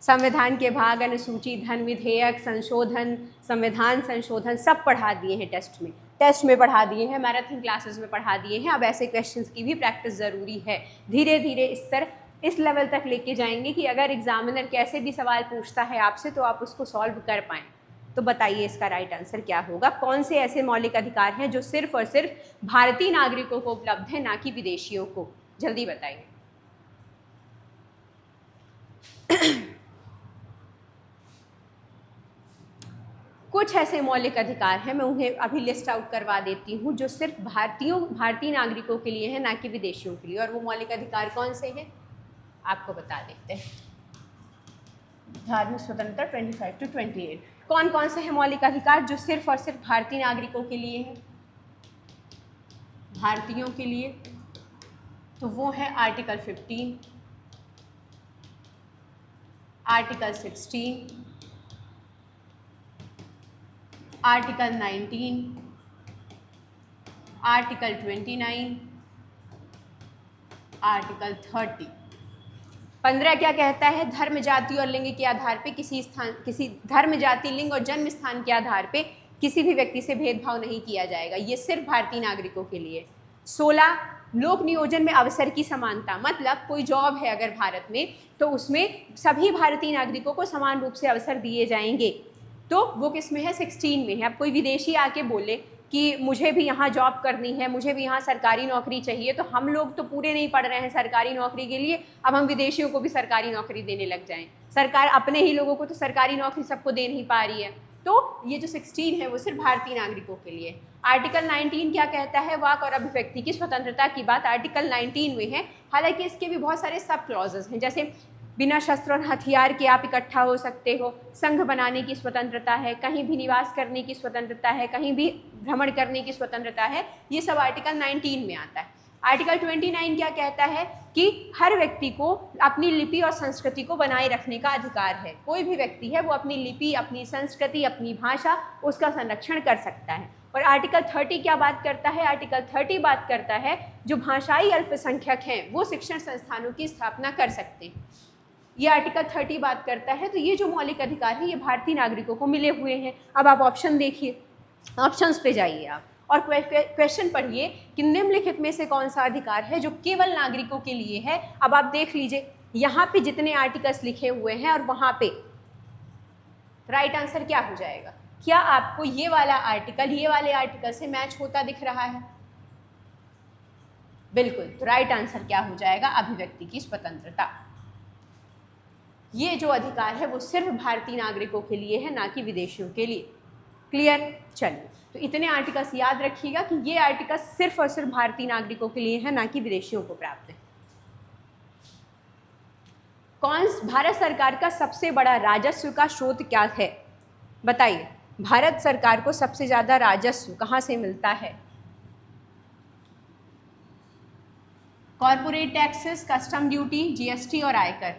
संविधान के भाग, अनुसूची, धन विधेयक, संशोधन, संविधान संशोधन, सब पढ़ा दिए हैं टेस्ट में पढ़ा दिए हैं, मैराथन क्लासेस में पढ़ा दिए हैं। अब ऐसे क्वेश्चंस की भी प्रैक्टिस ज़रूरी है। धीरे धीरे इस लेवल तक लेके जाएंगे कि अगर एग्जामिनर कैसे भी सवाल पूछता है आपसे तो आप उसको सॉल्व कर पाएँ। तो बताइए इसका राइट आंसर क्या होगा? कौन से ऐसे मौलिक अधिकार हैं जो सिर्फ और सिर्फ भारतीय नागरिकों को उपलब्ध है, ना कि विदेशियों को? जल्दी बताइए। कुछ ऐसे मौलिक अधिकार हैं, मैं उन्हें अभी लिस्ट आउट करवा देती हूँ, जो सिर्फ भारतीय नागरिकों के लिए है, ना कि विदेशियों के लिए। और वो मौलिक अधिकार कौन से हैं आपको बता देते हैं। धार्मिक स्वतंत्रता 25 to 28। कौन कौन से हैं मौलिक अधिकार जो सिर्फ और सिर्फ भारतीय नागरिकों के लिए हैं, भारतीयों के लिए? तो वो है article 15, article 16, article 19, article 29, article 30। 15 क्या कहता है? धर्म, जाति और लिंग के आधार पे किसी धर्म, जाति, लिंग और जन्म स्थान के आधार पे किसी भी व्यक्ति से भेदभाव नहीं किया जाएगा। ये सिर्फ भारतीय नागरिकों के लिए। 16, लोक नियोजन में अवसर की समानता, मतलब कोई जॉब है अगर भारत में तो उसमें सभी भारतीय नागरिकों को समान रूप से अवसर दिए जाएंगे। तो वो किस में है? 16 में है। अब कोई विदेशी आके बोले कि मुझे भी यहाँ जॉब करनी है, मुझे भी यहाँ सरकारी नौकरी चाहिए, तो हम लोग तो पूरे नहीं पढ़ रहे हैं सरकारी नौकरी के लिए, अब हम विदेशियों को भी सरकारी नौकरी देने लग जाएं। सरकार अपने ही लोगों को तो सरकारी नौकरी सबको दे नहीं पा रही है। तो ये जो 16 है वो सिर्फ भारतीय नागरिकों के लिए। आर्टिकल 19 क्या कहता है? वाक और अभिव्यक्ति की स्वतंत्रता की बात आर्टिकल 19 में है। हालांकि इसके भी बहुत सारे सब क्लॉजेस हैं, जैसे बिना शस्त्र और हथियार के आप इकट्ठा हो सकते हो, संघ बनाने की स्वतंत्रता है, कहीं भी निवास करने की स्वतंत्रता है, कहीं भी भ्रमण करने की स्वतंत्रता है। ये सब आर्टिकल 19 में आता है। आर्टिकल 29 क्या कहता है? कि हर व्यक्ति को अपनी लिपि और संस्कृति को बनाए रखने का अधिकार है। कोई भी व्यक्ति है वो अपनी लिपि, अपनी संस्कृति, अपनी भाषा, उसका संरक्षण कर सकता है। और आर्टिकल 30 क्या बात करता है? आर्टिकल 30 बात करता है जो भाषाई अल्पसंख्यक हैं वो शिक्षण संस्थानों की स्थापना कर सकते हैं। ये आर्टिकल 30 बात करता है। तो ये जो मौलिक अधिकार है ये भारतीय नागरिकों को मिले हुए हैं। अब आप ऑप्शन देखिए, ऑप्शंस पे जाइए आप और क्वेश्चन पढ़िए कि निम्नलिखित में से कौन सा अधिकार है जो केवल नागरिकों के लिए है। अब आप देख लीजिए यहाँ पे जितने आर्टिकल्स लिखे हुए हैं और वहाँ पे राइट आंसर क्या हो जाएगा? क्या आपको ये वाला आर्टिकल ये वाले आर्टिकल से मैच होता दिख रहा है? बिल्कुल। तो राइट आंसर क्या हो जाएगा? अभिव्यक्ति की स्वतंत्रता। ये जो अधिकार है वो सिर्फ भारतीय नागरिकों के लिए है, ना कि विदेशियों के लिए। क्लियर? चलिए, तो इतने आर्टिकल्स याद रखिएगा कि ये आर्टिकल सिर्फ और सिर्फ भारतीय नागरिकों के लिए है, ना कि विदेशियों को प्राप्त है। भारत सरकार का सबसे बड़ा राजस्व का स्रोत क्या है? बताइए, भारत सरकार को सबसे ज्यादा राजस्व कहाँ से मिलता है? Corporate taxes, custom duty, GST और आयकर।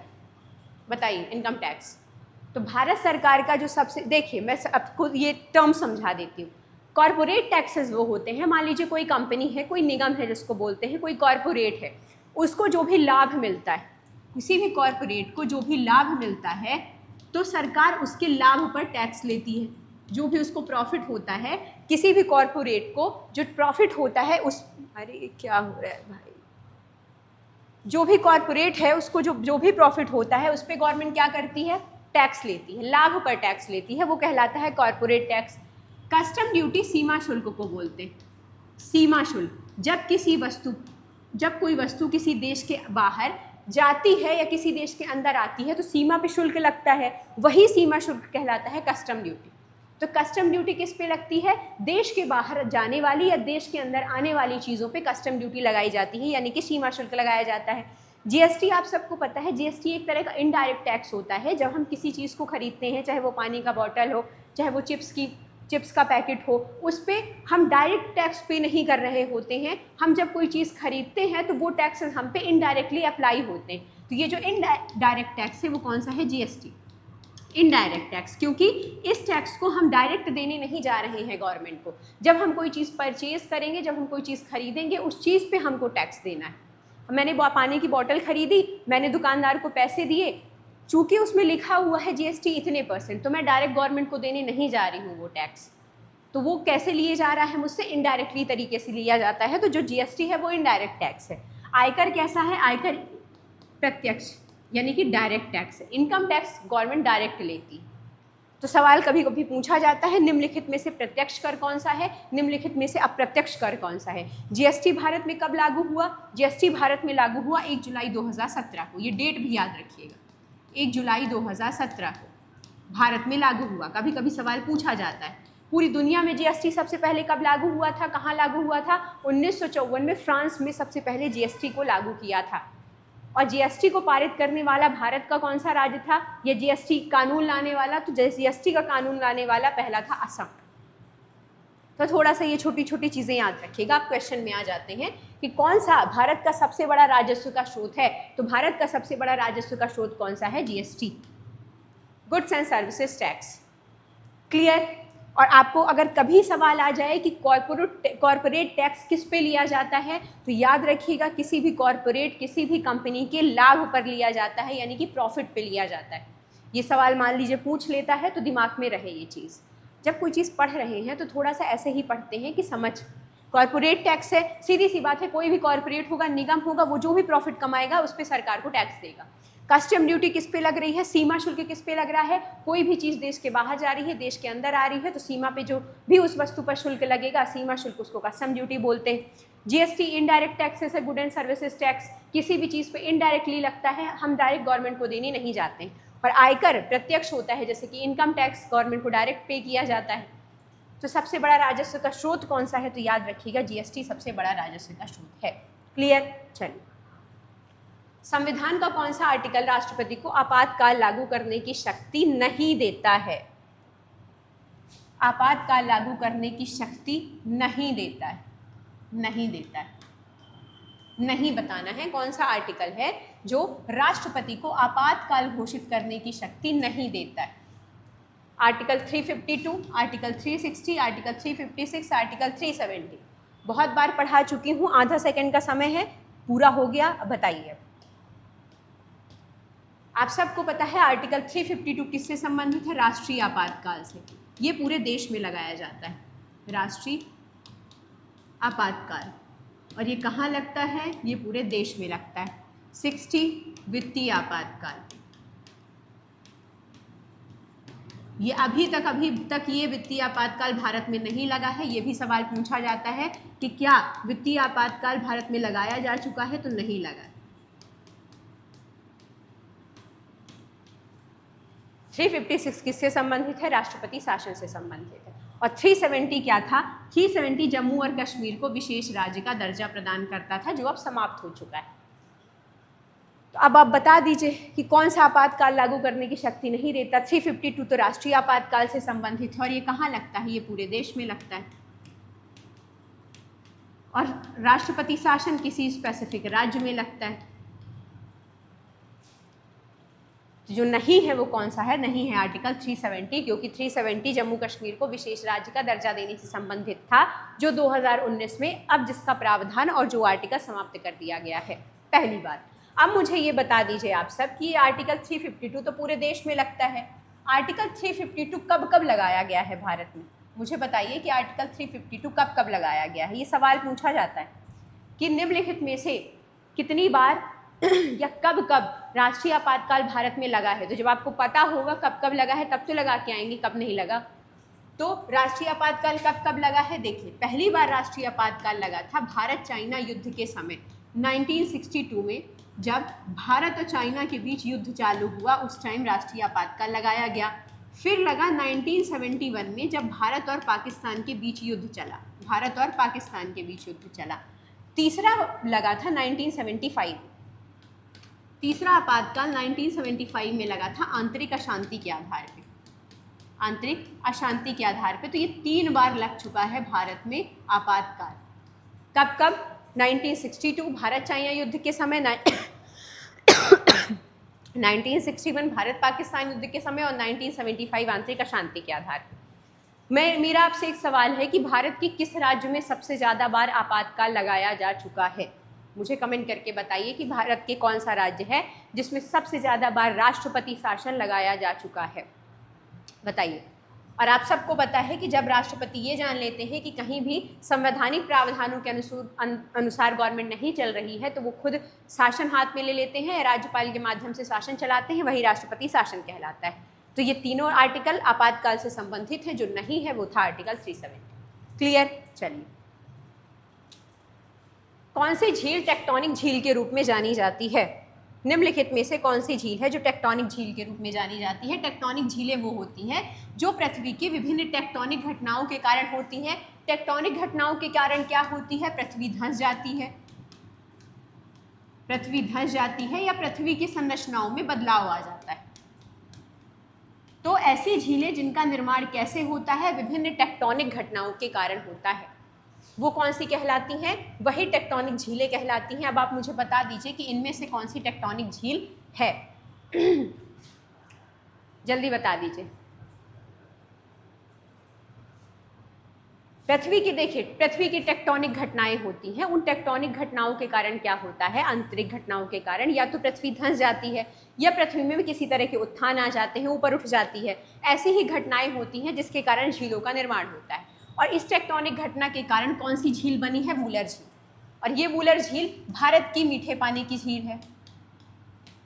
बताइए, इनकम टैक्स। तो भारत सरकार का जो सबसे, देखिए मैं आपको ये टर्म समझा देती हूँ। कॉर्पोरेट टैक्सेस वो होते हैं, मान लीजिए कोई कंपनी है, कोई निगम है जिसको बोलते हैं, कोई कॉर्पोरेट है, उसको जो भी लाभ मिलता है, किसी भी कॉर्पोरेट को जो भी लाभ मिलता है तो सरकार उसके लाभ पर टैक्स लेती है। जो भी उसको प्रॉफिट होता है, किसी भी कॉर्पोरेट को जो प्रॉफिट होता है उस, अरे क्या हो रहा है भाई, जो भी कॉर्पोरेट है उसको जो भी प्रॉफिट होता है उस पर गवर्नमेंट क्या करती है? टैक्स लेती है, लाभ पर टैक्स लेती है, वो कहलाता है कॉर्पोरेट टैक्स। कस्टम ड्यूटी सीमा शुल्क को बोलते हैं। सीमा शुल्क, जब कोई वस्तु किसी देश के बाहर जाती है या किसी देश के अंदर आती है तो सीमा पे शुल्क लगता है, वही सीमा शुल्क कहलाता है कस्टम ड्यूटी। तो कस्टम ड्यूटी किस पे लगती है? देश के बाहर जाने वाली या देश के अंदर आने वाली चीज़ों पे कस्टम ड्यूटी लगाई जाती है, यानी कि सीमा शुल्क लगाया जाता है। जीएसटी आप सबको पता है, जीएसटी एक तरह का इनडायरेक्ट टैक्स होता है। जब हम किसी चीज़ को खरीदते हैं, चाहे वो पानी का बॉटल हो, चाहे वो चिप्स का पैकेट हो, उस पर हम डायरेक्ट टैक्स पे नहीं कर रहे होते हैं। हम जब कोई चीज़ खरीदते हैं तो वो टैक्सेस हम पे इनडायरेक्टली अप्लाई होते हैं। तो ये जो इनडायरेक्ट टैक्स है वो कौन सा है? GST, indirect tax. क्योंकि इस टैक्स को हम डायरेक्ट देने नहीं जा रहे हैं गवर्नमेंट को। जब हम कोई चीज़ परचेज करेंगे, जब हम कोई चीज़ खरीदेंगे, उस चीज़ पे हमको टैक्स देना है। मैंने पानी की बोतल खरीदी, मैंने दुकानदार को पैसे दिए, चूँकि उसमें लिखा हुआ है जीएसटी इतने %, तो मैं डायरेक्ट गवर्नमेंट को देने नहीं जा रही हूँ वो टैक्स। तो वो कैसे लिए जा रहा है मुझसे? इनडायरेक्टली तरीके से लिया जाता है। तो जो जीएसटी है वो इनडायरेक्ट टैक्स है। आयकर कैसा है? आयकर प्रत्यक्ष यानी कि डायरेक्ट टैक्स है। इनकम टैक्स गवर्नमेंट डायरेक्ट लेती। तो सवाल कभी कभी पूछा जाता है, निम्नलिखित में से प्रत्यक्ष कर कौन सा है, निम्नलिखित में से अप्रत्यक्ष कर कौन सा है? जीएसटी भारत में कब लागू हुआ? जीएसटी भारत में लागू हुआ 1 जुलाई 2017 को। ये डेट भी याद रखिएगा, 1 जुलाई 2017 को। भारत में लागू हुआ? कभी कभी सवाल पूछा जाता है। पूरी दुनिया में जीएसटी सबसे पहले कब लागू हुआ था, कहाँ लागू हुआ था? 1954 में फ्रांस में सबसे पहले जीएसटी को लागू किया था। और जीएसटी को पारित करने वाला भारत का कौन सा राज्य था? ये जीएसटी कानून लाने वाला, तो जीएसटी का कानून लाने वाला पहला था असम। तो थोड़ा सा ये छोटी छोटी चीज़ें याद रखिएगा, आप क्वेश्चन में आ जाते हैं कि कौन सा भारत का सबसे बड़ा राजस्व का स्रोत है। तो भारत का सबसे बड़ा राजस्व का स्रोत कौन सा है? GST, goods and services tax. Clear? और आपको अगर कभी सवाल आ जाए कि कॉर्पोरेट टैक्स किस पे लिया जाता है, तो याद रखिएगा किसी भी कॉर्पोरेट, किसी भी कंपनी के लाभ पर लिया जाता है, यानी कि प्रॉफिट पे लिया जाता है। ये सवाल मान लीजिए पूछ लेता है तो दिमाग में रहे ये चीज़। जब कोई चीज़ पढ़ रहे हैं तो थोड़ा सा ऐसे ही पढ़ते हैं कि समझ। कॉर्पोरेट टैक्स है, सीधी सी बात है, कोई भी कॉर्पोरेट होगा, निगम होगा, वो जो भी प्रॉफिट कमाएगा उस पर सरकार को टैक्स देगा। कस्टम ड्यूटी किस पे लग रही है? सीमा शुल्क किस पे लग रहा है? कोई भी चीज़ देश के बाहर जा रही है, देश के अंदर आ रही है, तो सीमा पे जो भी उस वस्तु पर शुल्क लगेगा, सीमा शुल्क, उसको कस्टम ड्यूटी बोलते हैं। जीएसटी इनडायरेक्ट टैक्सेस है, गुड एंड सर्विसेज टैक्स, किसी भी चीज़ पे इनडायरेक्टली लगता है, हम डायरेक्ट गवर्नमेंट को देने नहीं जाते हैं। और आयकर प्रत्यक्ष होता है, जैसे कि इनकम टैक्स गवर्नमेंट को डायरेक्ट पे किया जाता है। तो सबसे बड़ा राजस्व का स्रोत कौन सा है? तो याद रखिएगा जीएसटी सबसे बड़ा राजस्व का स्रोत है। क्लियर? चलिए, संविधान का कौन सा आर्टिकल राष्ट्रपति को आपातकाल लागू करने की शक्ति नहीं देता है? आपातकाल लागू करने की शक्ति नहीं देता है, नहीं देता है। नहीं बताना है कौन सा आर्टिकल है जो राष्ट्रपति को आपातकाल घोषित करने की शक्ति नहीं देता है। Article 352, article 360, article 356, article 370। बहुत बार पढ़ा चुकी हूँ, आधा सेकंड का समय है, पूरा हो गया। अब बताइए, आप सबको पता है आर्टिकल 352 किससे संबंधित है? राष्ट्रीय आपातकाल से। ये पूरे देश में लगाया जाता है, राष्ट्रीय आपातकाल। और ये कहाँ लगता है? ये पूरे देश में लगता है। 60 वित्तीय आपातकाल। ये अभी तक ये वित्तीय आपातकाल भारत में नहीं लगा है। ये भी सवाल पूछा जाता है कि क्या वित्तीय आपातकाल भारत में लगाया जा चुका है? तो नहीं लगा। 356 किससे संबंधित है? राष्ट्रपति शासन से संबंधित है। और 370 क्या था? 370 जम्मू और कश्मीर को विशेष राज्य का दर्जा प्रदान करता था, जो अब समाप्त हो चुका है। तो अब आप बता दीजिए कि कौन सा आपातकाल लागू करने की शक्ति नहीं देता? 352 तो राष्ट्रीय आपातकाल से संबंधित है। और ये कहाँ लगता है? ये पूरे देश में लगता है। और राष्ट्रपति शासन किसी स्पेसिफिक राज्य में लगता है। जो नहीं है वो कौन सा है? नहीं है आर्टिकल 370, क्योंकि 370 जम्मू कश्मीर को विशेष राज्य का दर्जा देने से संबंधित था, जो 2019 में अब जिसका प्रावधान और जो आर्टिकल समाप्त कर दिया गया है। पहली बात। अब मुझे ये बता दीजिए आप सब कि आर्टिकल 352 तो पूरे देश में लगता है। आर्टिकल 352 कब कब लगाया गया है भारत में? मुझे बताइए कि आर्टिकल 352 कब कब लगाया गया है। ये सवाल पूछा जाता है कि निम्नलिखित में से कितनी बार या कब कब राष्ट्रीय आपातकाल भारत में लगा है। तो जब आपको पता होगा कब कब लगा है तब तो लगा के आएंगे, कब नहीं लगा। तो राष्ट्रीय आपातकाल कब कब लगा है? देखिए, पहली बार राष्ट्रीय आपातकाल लगा था भारत चाइना युद्ध के समय 1962 में। जब भारत और चाइना के बीच युद्ध चालू हुआ, उस टाइम राष्ट्रीय आपातकाल लगाया गया। फिर लगा 1971 में, जब भारत और पाकिस्तान के बीच युद्ध चला। भारत और पाकिस्तान के बीच युद्ध चला। तीसरा लगा था 1975। तीसरा आपातकाल 1975 में लगा था आंतरिक अशांति के आधार पे। आंतरिक अशांति के आधार पे। तो ये 3 बार लग चुका है भारत में आपातकाल। कब कब? 1962 भारत चाइना युद्ध के समय, 1961 भारत पाकिस्तान युद्ध के समय, और 1975 आंतरिक अशांति के आधार पे। मेरा आपसे एक सवाल है कि भारत के किस राज्य में सबसे ज़्यादा बार आपातकाल लगाया जा चुका है? मुझे कमेंट करके बताइए कि भारत के कौन सा राज्य है जिसमें सबसे ज़्यादा बार राष्ट्रपति शासन लगाया जा चुका है, बताइए। और आप सबको पता है कि जब राष्ट्रपति ये जान लेते हैं कि कहीं भी संवैधानिक प्रावधानों के अनुसार गवर्नमेंट नहीं चल रही है, तो वो खुद शासन हाथ में ले लेते हैं, राज्यपाल के माध्यम से शासन चलाते हैं, वही राष्ट्रपति शासन कहलाता है। तो ये तीनों आर्टिकल आपातकाल से संबंधित है। जो नहीं है वो था आर्टिकल 370। क्लियर? चलिए, कौन सी झील टेक्टोनिक झील के रूप में जानी जाती है? निम्नलिखित में से कौन सी झील है जो टेक्टोनिक झील के रूप में जानी जाती है? टेक्टोनिक झीलें वो होती हैं जो पृथ्वी की विभिन्न टेक्टोनिक घटनाओं के कारण होती हैं। टेक्टोनिक घटनाओं के कारण क्या होती है? पृथ्वी धंस जाती है, पृथ्वी धंस जाती है या पृथ्वी की संरचनाओं में बदलाव आ जाता है। तो ऐसी झीलें जिनका निर्माण कैसे होता है? विभिन्न टेक्टोनिक घटनाओं के कारण होता है। वो कौन सी कहलाती हैं? वही टेक्टोनिक झीलें कहलाती हैं। अब आप मुझे बता दीजिए कि इनमें से कौन सी टेक्टोनिक झील है। जल्दी बता दीजिए। पृथ्वी की, देखिए पृथ्वी की टेक्टोनिक घटनाएं होती हैं, उन टेक्टोनिक घटनाओं के कारण क्या होता है? आंतरिक घटनाओं के कारण या तो पृथ्वी धंस जाती है या पृथ्वी में भी किसी तरह के उत्थान आ जाते हैं, ऊपर उठ जाती है। ऐसी ही घटनाएं होती हैं जिसके कारण झीलों का निर्माण होता है। और इस टेक्टोनिक घटना के कारण कौन सी झील बनी है? वूलर झील। और ये वूलर झील भारत की मीठे पानी की झील है।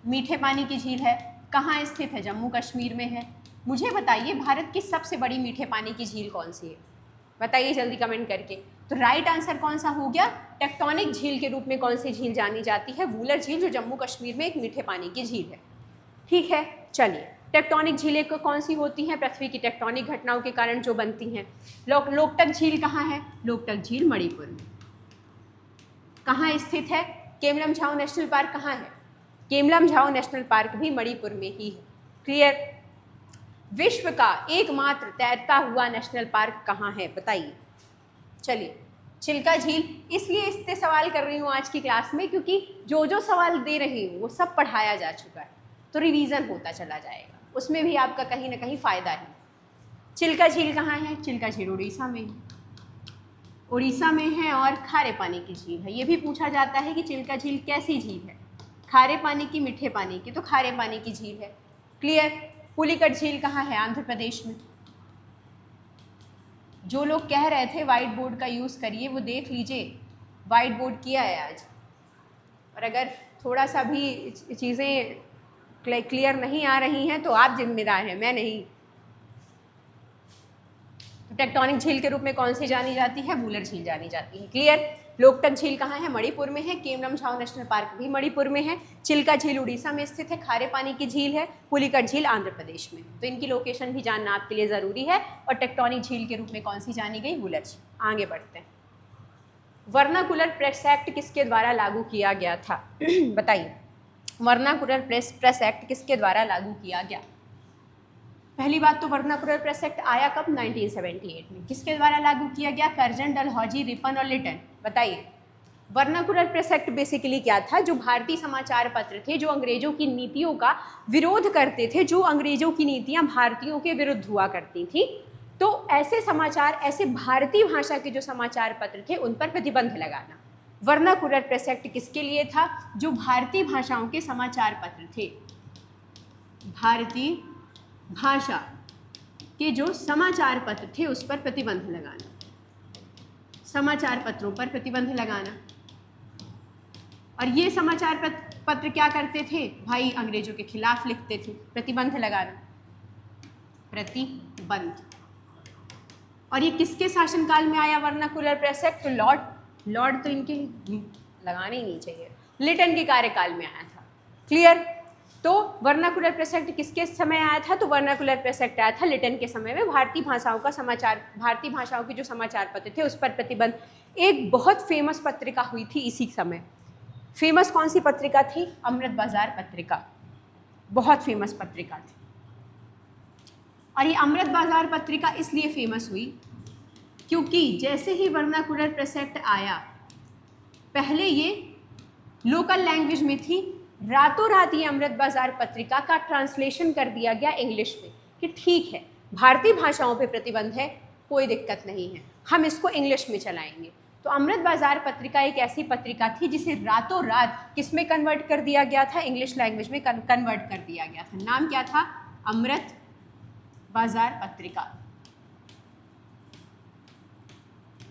मीठे पानी की झील है। कहाँ स्थित है? जम्मू कश्मीर में है। मुझे बताइए भारत की सबसे बड़ी मीठे पानी की झील कौन सी है? बताइए जल्दी कमेंट करके। तो राइट आंसर कौन सा हो गया? टेक्टोनिक झील के रूप में कौन सी झील जानी जाती है? वूलर झील, जो जम्मू कश्मीर में एक मीठे पानी की झील है। ठीक है, चलिए टेक्टोनिक झीलें कौन सी होती हैं? पृथ्वी की टेक्टोनिक घटनाओं के कारण जो बनती हैं। लोकटक झील कहाँ है? लोकटक झील मणिपुर में। कहाँ स्थित है? केमलम झाओ नेशनल पार्क कहाँ है? केमलम झाओ नेशनल पार्क भी मणिपुर में ही है। क्लियर? विश्व का एकमात्र तैरता हुआ नेशनल पार्क कहाँ है? बताइए। चलिए, चिल्का झील। इसलिए इससे सवाल कर रही हूँ आज की क्लास में क्योंकि जो जो सवाल दे रही हूँ वो सब पढ़ाया जा चुका है, तो रिवीजन होता चला जाएगा, उसमें भी आपका कहीं ना कहीं फ़ायदा है। चिल्का झील कहाँ है? चिल्का झील उड़ीसा में है। उड़ीसा में है और खारे पानी की झील है। ये भी पूछा जाता है कि चिल्का झील कैसी झील है, खारे पानी की, मीठे पानी की? तो खारे पानी की झील है। क्लियर? पुलिकट झील कहाँ है? आंध्र प्रदेश में। जो लोग कह रहे थे वाइट बोर्ड का यूज़ करिए, वो देख लीजिए वाइट बोर्ड किया है आज। और अगर थोड़ा सा भी चीज़ें क्लियर नहीं आ रही हैं तो आप जिम्मेदार हैं, मैं नहीं। तो टेक्टोनिक झील के रूप में कौन सी जानी जाती है? वूलर झील जानी जाती है। क्लियर? लोकटक झील कहाँ है? मणिपुर में है। केमलम झाओ नेशनल पार्क भी मणिपुर में है। चिल्का झील उड़ीसा में स्थित है, खारे पानी की झील है। पुलिकट झील आंध्र प्रदेश में। तो इनकी लोकेशन भी जानना आपके लिए ज़रूरी है। और टेक्टोनिक झील के रूप में कौन सी जानी गई? वूलर झील। आगे बढ़ते हैं। वर्नाकुलर प्रेस एक्ट किसके द्वारा लागू किया गया था? बताइए, वर्नाकुलर प्रेस एक्ट किसके द्वारा लागू किया गया? पहली बात तो वर्नाकुलर प्रेस एक्ट आया कब? 1978 में। किसके द्वारा लागू किया गया? कर्जन, डलहौजी, रिपन और लिटन। बताइए। वर्नाकुलर प्रेस एक्ट बेसिकली क्या था? जो भारतीय समाचार पत्र थे जो अंग्रेजों की नीतियों का विरोध करते थे, जो अंग्रेजों की नीतियां भारतीयों के विरुद्ध हुआ करती थी, तो ऐसे समाचार, ऐसे भारतीय भाषा के जो समाचार पत्र थे उन पर प्रतिबंध लगाना। वर्नाकुलर प्रेस एक्ट किसके लिए था? जो भारतीय भाषाओं के समाचार पत्र थे, भारतीय भाषा के जो समाचार पत्र थे उस पर प्रतिबंध लगाना, समाचार पत्रों पर प्रतिबंध लगाना। और ये समाचार पत्र क्या करते थे भाई? अंग्रेजों के खिलाफ लिखते थे। प्रतिबंध लगाना, प्रतिबंध। और ये किसके शासनकाल में आया वर्नाकुलर प्रेस एक्ट? तो लॉर्ड तो इनके लगाने ही नहीं चाहिए, लिटन के कार्यकाल में आया था। क्लियर? तो वर्नाकुलर प्रेस एक्ट किसके समय आया था? तो वर्नाकुलर प्रेस एक्ट आया था लिटन के समय में। भारतीय भाषाओं का समाचार, भारतीय भाषाओं के जो समाचार पत्र थे उस पर प्रतिबंध। एक बहुत फेमस पत्रिका हुई थी इसी समय। फेमस कौन सी पत्रिका थी? अमृत बाजार पत्रिका, बहुत फेमस पत्रिका थी। और ये अमृत बाजार पत्रिका इसलिए फेमस हुई क्योंकि जैसे ही वर्नाकुलर प्रेस एक्ट आया, पहले ये लोकल लैंग्वेज में थी, रातों रात ये अमृत बाजार पत्रिका का ट्रांसलेशन कर दिया गया इंग्लिश में कि ठीक है, भारतीय भाषाओं पे प्रतिबंध है, कोई दिक्कत नहीं है, हम इसको इंग्लिश में चलाएंगे। तो अमृत बाजार पत्रिका एक ऐसी पत्रिका थी जिसे रातों रात किस में कन्वर्ट कर दिया गया था? इंग्लिश लैंग्वेज में कन्वर्ट कर दिया गया था। नाम क्या था? अमृत बाजार पत्रिका।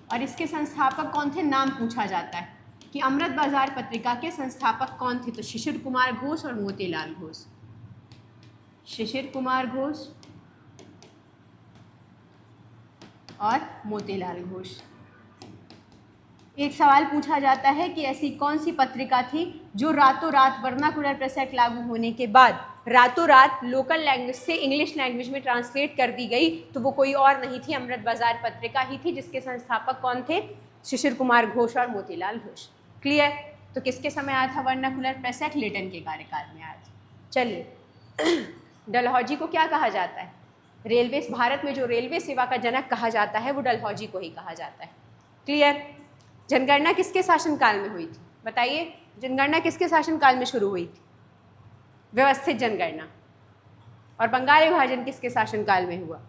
और इसके संस्थापक कौन थे? नाम पूछा जाता है कि अमृत बाजार पत्रिका के संस्थापक कौन थे? तो शिशिर कुमार घोष और मोतीलाल घोष। शिशिर कुमार घोष और मोतीलाल घोष, एक सवाल पूछा जाता है कि ऐसी कौन सी पत्रिका थी जो रातों रात वर्नाकुलर प्रेस एक्ट लागू होने के बाद रातों रात लोकल लैंग्वेज से इंग्लिश लैंग्वेज में ट्रांसलेट कर दी गई, तो वो कोई और नहीं थी, अमृत बाजार पत्रिका ही थी, जिसके संस्थापक कौन थे? शिशिर कुमार घोष और मोतीलाल घोष। क्लियर? तो किसके समय आया था वर्नाकुलर प्रेस एक्ट? लिटन के कार्यकाल में आया था। चलिए, डलहौजी को क्या कहा जाता है? रेलवे, भारत में जो रेलवे सेवा का जनक कहा जाता है वो डलहौजी को ही कहा जाता है। क्लियर? जनगणना किसके शासनकाल में हुई थी? बताइए, जनगणना किसके शासनकाल में शुरू हुई थी? व्यवस्थित जनगणना। और बंगाल विभाजन किसके शासनकाल में हुआ?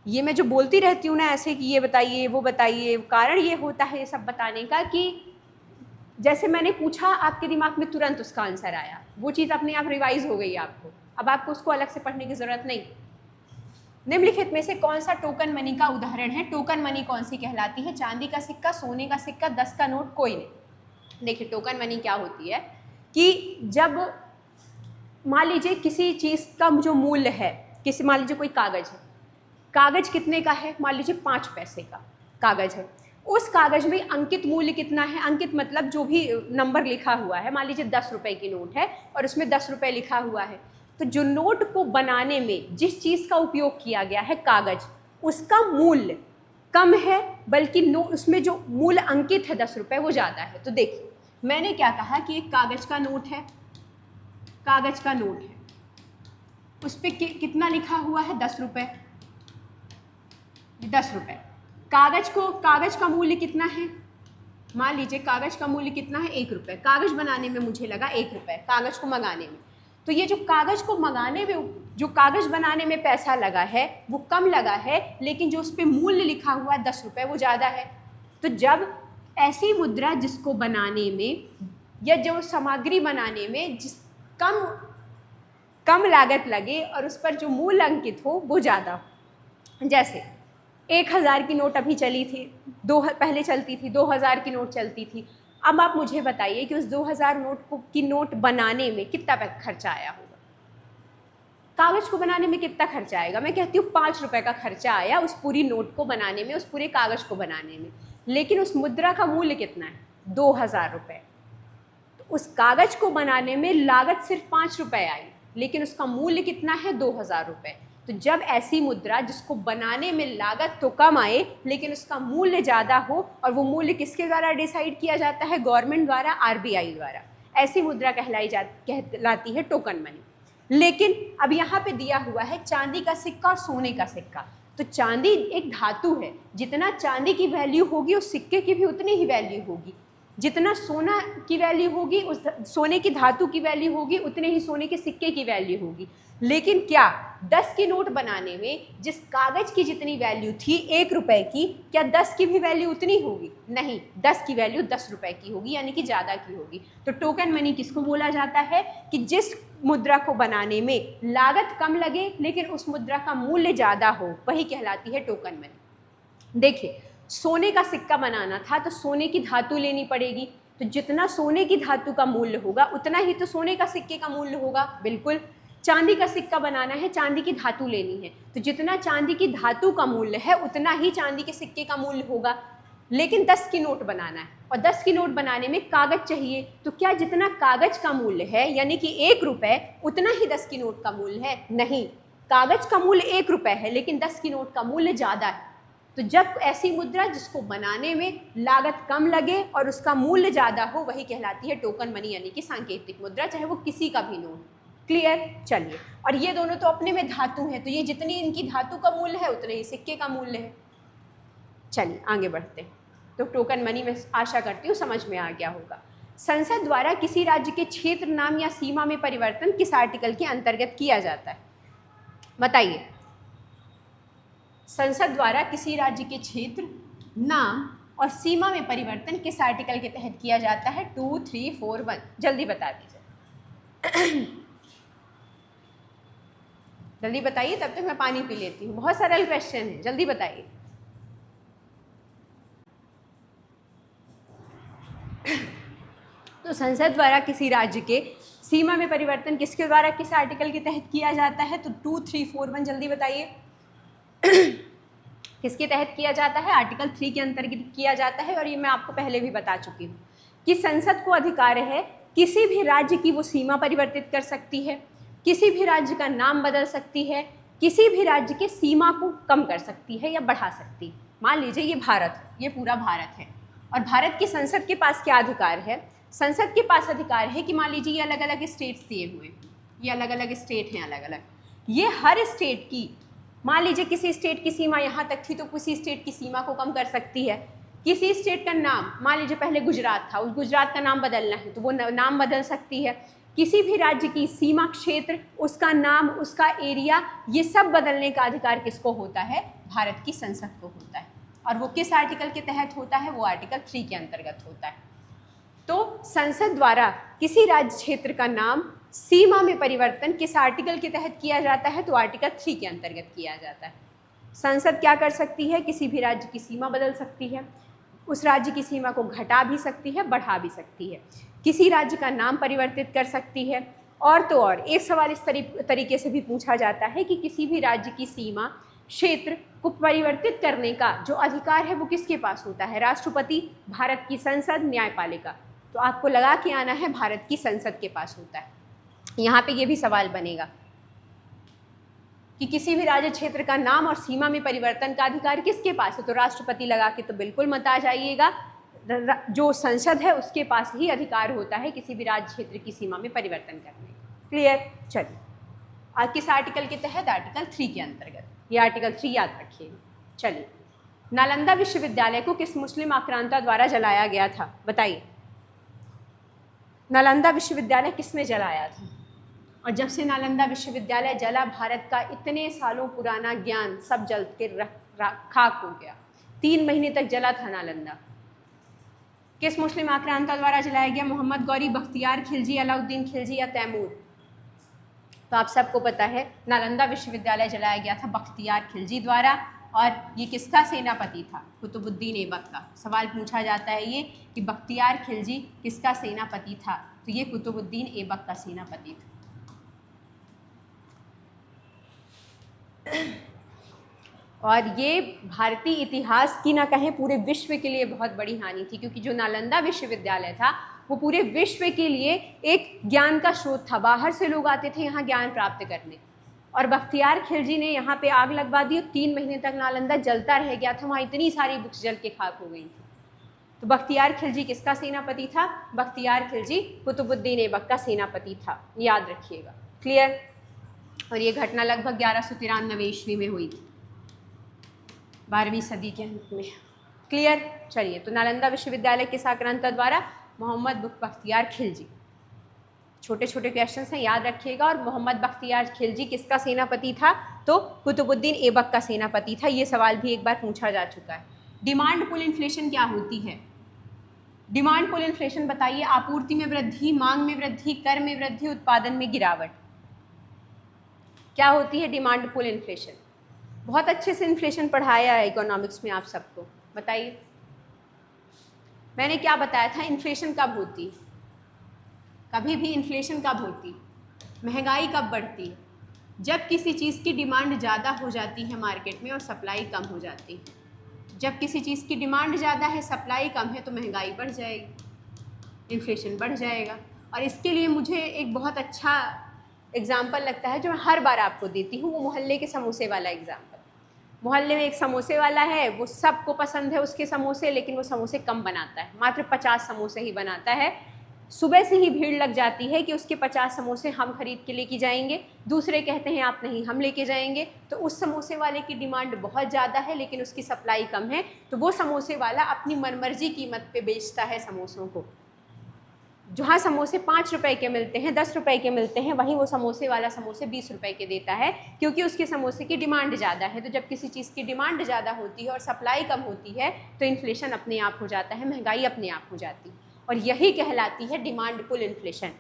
ये मैं जो बोलती रहती हूँ ना ऐसे कि ये बताइए वो बताइए, कारण ये होता है ये सब बताने का कि जैसे मैंने पूछा आपके दिमाग में तुरंत उसका आंसर आया, वो चीज़ अपने आप रिवाइज हो गई आपको, अब आपको उसको अलग से पढ़ने की ज़रूरत नहीं। निम्नलिखित में से कौन सा टोकन मनी का उदाहरण है? टोकन मनी कौन सी कहलाती है? चांदी का सिक्का, सोने का सिक्का, 10 का नोट, कोई नहीं। देखिए, टोकन मनी क्या होती है कि जब मान लीजिए किसी चीज़ का जो मूल्य है, किसी मान लीजिए कोई कागज़ है, कागज़ कितने का है? मान लीजिए 5 पैसे का कागज़ है, उस कागज़ में अंकित मूल्य कितना है? अंकित मतलब जो भी नंबर लिखा हुआ है, मान लीजिए 10 रुपये की नोट है और उसमें 10 रुपये लिखा हुआ है, तो जो नोट को बनाने में जिस चीज़ का उपयोग किया गया है, कागज़, उसका मूल्य कम है, बल्कि उसमें जो मूल्य अंकित है 10 रुपये वो ज़्यादा है। तो देखिए, मैंने क्या कहा कि एक कागज़ का नोट है, कागज़ का नोट है, उस पर कितना लिखा हुआ है? 10 रुपये, 10 रुपये। कागज़ का मूल्य कितना है? मान लीजिए कागज़ का मूल्य कितना है? 1 रुपये। कागज़ बनाने में मुझे लगा 1 रुपये, कागज़ को मंगाने में। तो ये जो कागज़ को मंगाने में, जो कागज़ बनाने में पैसा लगा है वो कम लगा है, लेकिन जो उस पर मूल्य लिखा हुआ है 10 रुपये वो ज़्यादा है। तो जब ऐसी मुद्रा जिसको बनाने में या जो सामग्री बनाने में जिस कम लागत लगे और उस पर जो मूल्य अंकित हो वो ज़्यादा हो, जैसे 1000 की नोट अभी चली थी, पहले चलती थी, 2000 की नोट चलती थी। अब आप मुझे बताइए कि उस 2000 की नोट बनाने में कितना खर्चा आया होगा? कागज़ को बनाने में कितना खर्चा आएगा? मैं कहती हूँ 5 रुपये का खर्चा आया उस पूरी नोट को बनाने में, उस पूरे कागज़ को बनाने में, लेकिन उस मुद्रा का मूल्य कितना है? 2000 रुपये। तो उस कागज़ को बनाने में लागत सिर्फ 5 रुपये आई, लेकिन उसका मूल्य कितना है? 2000 रुपये। तो जब ऐसी मुद्रा जिसको बनाने में लागत तो कम आए लेकिन उसका मूल्य ज़्यादा हो, और वो मूल्य किसके द्वारा डिसाइड किया जाता है? गवर्नमेंट द्वारा, आरबीआई द्वारा, ऐसी मुद्रा कहलाती है टोकन मनी। लेकिन अब यहाँ पे दिया हुआ है चांदी का सिक्का और सोने का सिक्का। तो चांदी एक धातु है, जितना चांदी की वैल्यू होगी उस सिक्के की भी उतनी ही वैल्यू होगी, जितना सोना की वैल्यू होगी उस सोने की धातु की वैल्यू होगी, उतने ही सोने के सिक्के की वैल्यू होगी। लेकिन क्या 10 की नोट बनाने में जिस कागज़ की जितनी वैल्यू थी 1 रुपये की, क्या 10 की भी वैल्यू उतनी होगी? नहीं, 10 की वैल्यू 10 रुपये की होगी, यानी कि ज़्यादा की होगी। तो टोकन मनी किसको बोला जाता है? कि जिस मुद्रा को बनाने में लागत कम लगे लेकिन उस मुद्रा का मूल्य ज़्यादा हो, वही कहलाती है टोकन मनी। देखिए, सोने का सिक्का बनाना था तो सोने की धातु लेनी पड़ेगी, तो जितना सोने की धातु का मूल्य होगा उतना ही तो सोने का सिक्के का मूल्य होगा। बिल्कुल। चांदी का सिक्का बनाना है, चांदी की धातु लेनी है, तो जितना चांदी की धातु का मूल्य है उतना ही चांदी के सिक्के का मूल्य होगा। लेकिन 10 की नोट बनाना है और 10 की नोट बनाने में कागज़ चाहिए, तो क्या जितना कागज़ का मूल्य है यानी कि 1 रुपये, उतना ही 10 की नोट का मूल्य है? नहीं, कागज़ का मूल्य 1 रुपये है लेकिन 10 की नोट का मूल्य ज़्यादा है। तो जब ऐसी मुद्रा जिसको बनाने में लागत कम लगे और उसका मूल्य ज़्यादा हो, वही कहलाती है टोकन मनी, यानी कि सांकेतिक मुद्रा, चाहे वो किसी का भी नोट। क्लियर? चलिए, और ये दोनों तो अपने में धातु हैं, तो ये जितनी इनकी धातु का मूल्य है उतना ही सिक्के का मूल्य है। चलिए आगे बढ़ते हैं। तो टोकन मनी में आशा करती हूँ समझ में आ गया होगा। संसद द्वारा किसी राज्य के क्षेत्र नाम या सीमा में परिवर्तन किस आर्टिकल के अंतर्गत किया जाता है? बताइए। संसद द्वारा किसी राज्य के क्षेत्र, नाम और सीमा में परिवर्तन किस आर्टिकल के तहत किया जाता है? 2, 3, 4, 1, जल्दी बता दीजिए। जल्दी बताइए, तब तक मैं पानी पी लेती हूँ, बहुत सरल क्वेश्चन है, जल्दी बताइए। तो संसद द्वारा किसी राज्य के सीमा में परिवर्तन किसके द्वारा, किस आर्टिकल के तहत किया जाता है? तो 2, 3, 4, 1, जल्दी बताइए। किसके तहत किया जाता है? आर्टिकल 3 के अंतर्गत किया जाता है, और ये मैं आपको पहले भी बता चुकी हूँ कि संसद को अधिकार है किसी भी राज्य की वो सीमा परिवर्तित कर सकती है, किसी भी राज्य का नाम बदल सकती है, किसी भी राज्य के सीमा को कम कर सकती है या बढ़ा सकती है। मान लीजिए ये भारत, ये पूरा भारत है, और भारत की संसद के पास क्या अधिकार है? संसद के पास अधिकार है कि मान लीजिए ये अलग अलग स्टेट्स दिए हुए हैं, ये अलग अलग स्टेट हैं, अलग अलग, ये हर स्टेट की, मान लीजिए किसी स्टेट की सीमा यहाँ तक थी तो किसी स्टेट की सीमा को कम कर सकती है। किसी स्टेट का नाम, मान लीजिए पहले गुजरात था, उस गुजरात का नाम बदलना है तो वो नाम बदल सकती है। किसी भी राज्य की सीमा क्षेत्र, उसका नाम, उसका एरिया, ये सब बदलने का अधिकार किसको होता है? भारत की संसद को होता है। और वो किस आर्टिकल के तहत होता है? वो आर्टिकल 3 के अंतर्गत होता है। तो संसद द्वारा किसी राज्य क्षेत्र का नाम, सीमा में परिवर्तन किस आर्टिकल के तहत किया जाता है? तो आर्टिकल 3 के अंतर्गत किया जाता है। संसद क्या कर सकती है? किसी भी राज्य की सीमा बदल सकती है, उस राज्य की सीमा को घटा भी सकती है, बढ़ा भी सकती है, किसी राज्य का नाम परिवर्तित कर सकती है। और तो और एक सवाल इस तरीके से भी पूछा जाता है कि किसी भी राज्य की सीमा, क्षेत्र को परिवर्तित करने का जो अधिकार है वो किसके पास होता है? राष्ट्रपति, भारत की संसद, न्यायपालिका। तो आपको लगा के आना है भारत की संसद के पास होता है। यहाँ पे ये भी सवाल बनेगा कि किसी भी राज्य क्षेत्र का नाम और सीमा में परिवर्तन का अधिकार किसके पास है? तो राष्ट्रपति लगा के तो बिल्कुल मत आ जाइएगा, जो संसद है उसके पास ही अधिकार होता है किसी भी राज्य क्षेत्र की सीमा में परिवर्तन करने का। क्लियर? चलिए, आज किस आर्टिकल के तहत? आर्टिकल 3 के अंतर्गत। ये आर्टिकल 3 याद रखिएगा। चलिए, नालंदा विश्वविद्यालय को किस मुस्लिम आक्रांता द्वारा जलाया गया था? बताइए, नालंदा विश्वविद्यालय किसने जलाया था? और जब से नालंदा विश्वविद्यालय जला, भारत का इतने सालों पुराना ज्ञान सब जल के खाक हो गया। 3 महीने तक जला था नालंदा। किस मुस्लिम आक्रांता द्वारा जलाया गया? मोहम्मद गौरी, बख्तियार खिलजी, अलाउद्दीन खिलजी या तैमूर? तो आप सबको पता है नालंदा विश्वविद्यालय जलाया गया था बख्तियार खिलजी द्वारा। और ये किसका सेनापति था? कुतुबुद्दीन ऐबक का। सवाल पूछा जाता है ये कि बख्तियार खिलजी किसका सेनापति था? तो ये कुतुबुद्दीन ऐबक का सेनापति था। और ये भारतीय इतिहास की ना कहें पूरे विश्व के लिए बहुत बड़ी हानि थी, क्योंकि जो नालंदा विश्वविद्यालय था वो पूरे विश्व के लिए एक ज्ञान का स्रोत था। बाहर से लोग आते थे यहाँ ज्ञान प्राप्त करने, और बख्तियार खिलजी ने यहाँ पे आग लगवा दी। 3 महीने तक नालंदा जलता रह गया था, वहाँ इतनी सारी बुक्स जल के खाक हो गई थी। तो बख्तियार खिलजी किसका सेनापति था? बख्तियार खिलजी कुतुबुद्दीन ऐबक का सेनापति था, याद रखिएगा। क्लियर? और ये घटना लगभग 1193 ईस्वी में हुई थी, 12वीं सदी के अंत में। क्लियर? चलिए, तो नालंदा विश्वविद्यालय किस आक्रांता द्वारा? मोहम्मद बख्तियार खिलजी। छोटे छोटे क्वेश्चंस हैं, याद रखिएगा। और मोहम्मद बख्तियार खिलजी किसका सेनापति था? तो कुतुबुद्दीन ऐबक का सेनापति था। ये सवाल भी एक बार पूछा जा चुका है। डिमांड पुल इन्फ्लेशन क्या होती है? डिमांड पुल इन्फ्लेशन बताइए। आपूर्ति में वृद्धि, मांग में वृद्धि, कर में वृद्धि, उत्पादन में गिरावट। क्या होती है डिमांड पुल इन्फ्लेशन? बहुत अच्छे से इन्फ्लेशन पढ़ाया है इकोनॉमिक्स में आप सबको। बताइए, मैंने क्या बताया था? इन्फ्लेशन कब होती? कभी भी इन्फ्लेशन कब होती? महंगाई कब बढ़ती? जब किसी चीज़ की डिमांड ज़्यादा हो जाती है मार्केट में और सप्लाई कम हो जाती है। जब किसी चीज़ की डिमांड ज़्यादा है, सप्लाई कम है, तो महंगाई बढ़ जाएगी, इन्फ्लेशन बढ़ जाएगा। और इसके लिए मुझे एक बहुत अच्छा एग्जाम्पल लगता है जो मैं हर बार आपको देती हूँ, वो मोहल्ले के समोसे वाला एग्जाम्पल। मोहल्ले में एक समोसे वाला है, वो सबको पसंद है उसके समोसे, लेकिन वो समोसे कम बनाता है, मात्र 50 समोसे ही बनाता है। सुबह से ही भीड़ लग जाती है कि उसके 50 समोसे हम खरीद के लेके जाएंगे। दूसरे कहते हैं आप नहीं, हम लेके जाएंगे। तो उस समोसे वाले की डिमांड बहुत ज़्यादा है लेकिन उसकी सप्लाई कम है, तो वो समोसे वाला अपनी मनमर्जी कीमत पे बेचता है समोसों को। जहाँ समोसे 5 रुपए के मिलते हैं, 10 रुपए के मिलते हैं, वहीं वो समोसे वाला समोसे 20 रुपए के देता है, क्योंकि उसके समोसे की डिमांड ज़्यादा है। तो जब किसी चीज़ की डिमांड ज़्यादा होती है और सप्लाई कम होती है तो इन्फ्लेशन अपने आप हो जाता है, महंगाई अपने आप हो जाती है। और यही कहलाती है डिमांड पुल इन्फ्लेशन,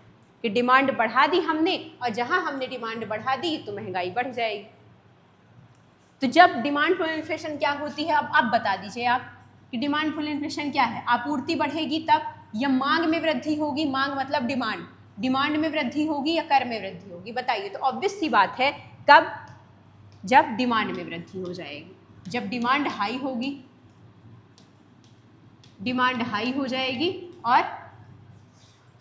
कि डिमांड बढ़ा दी हमने और जहाँ हमने डिमांड बढ़ा दी तो महंगाई बढ़ जाएगी। तो जब डिमांड पुल इन्फ्लेशन क्या होती है, अब बता दीजिए आप कि डिमांड पुल इन्फ्लेशन क्या है? आपूर्ति बढ़ेगी तब, या मांग में वृद्धि होगी, मांग मतलब डिमांड, डिमांड में वृद्धि होगी या कर में वृद्धि होगी? बताइए। तो ऑब्वियस सी बात है, कब? जब डिमांड में वृद्धि हो जाएगी। जब डिमांड हाई होगी, डिमांड हाई हो जाएगी और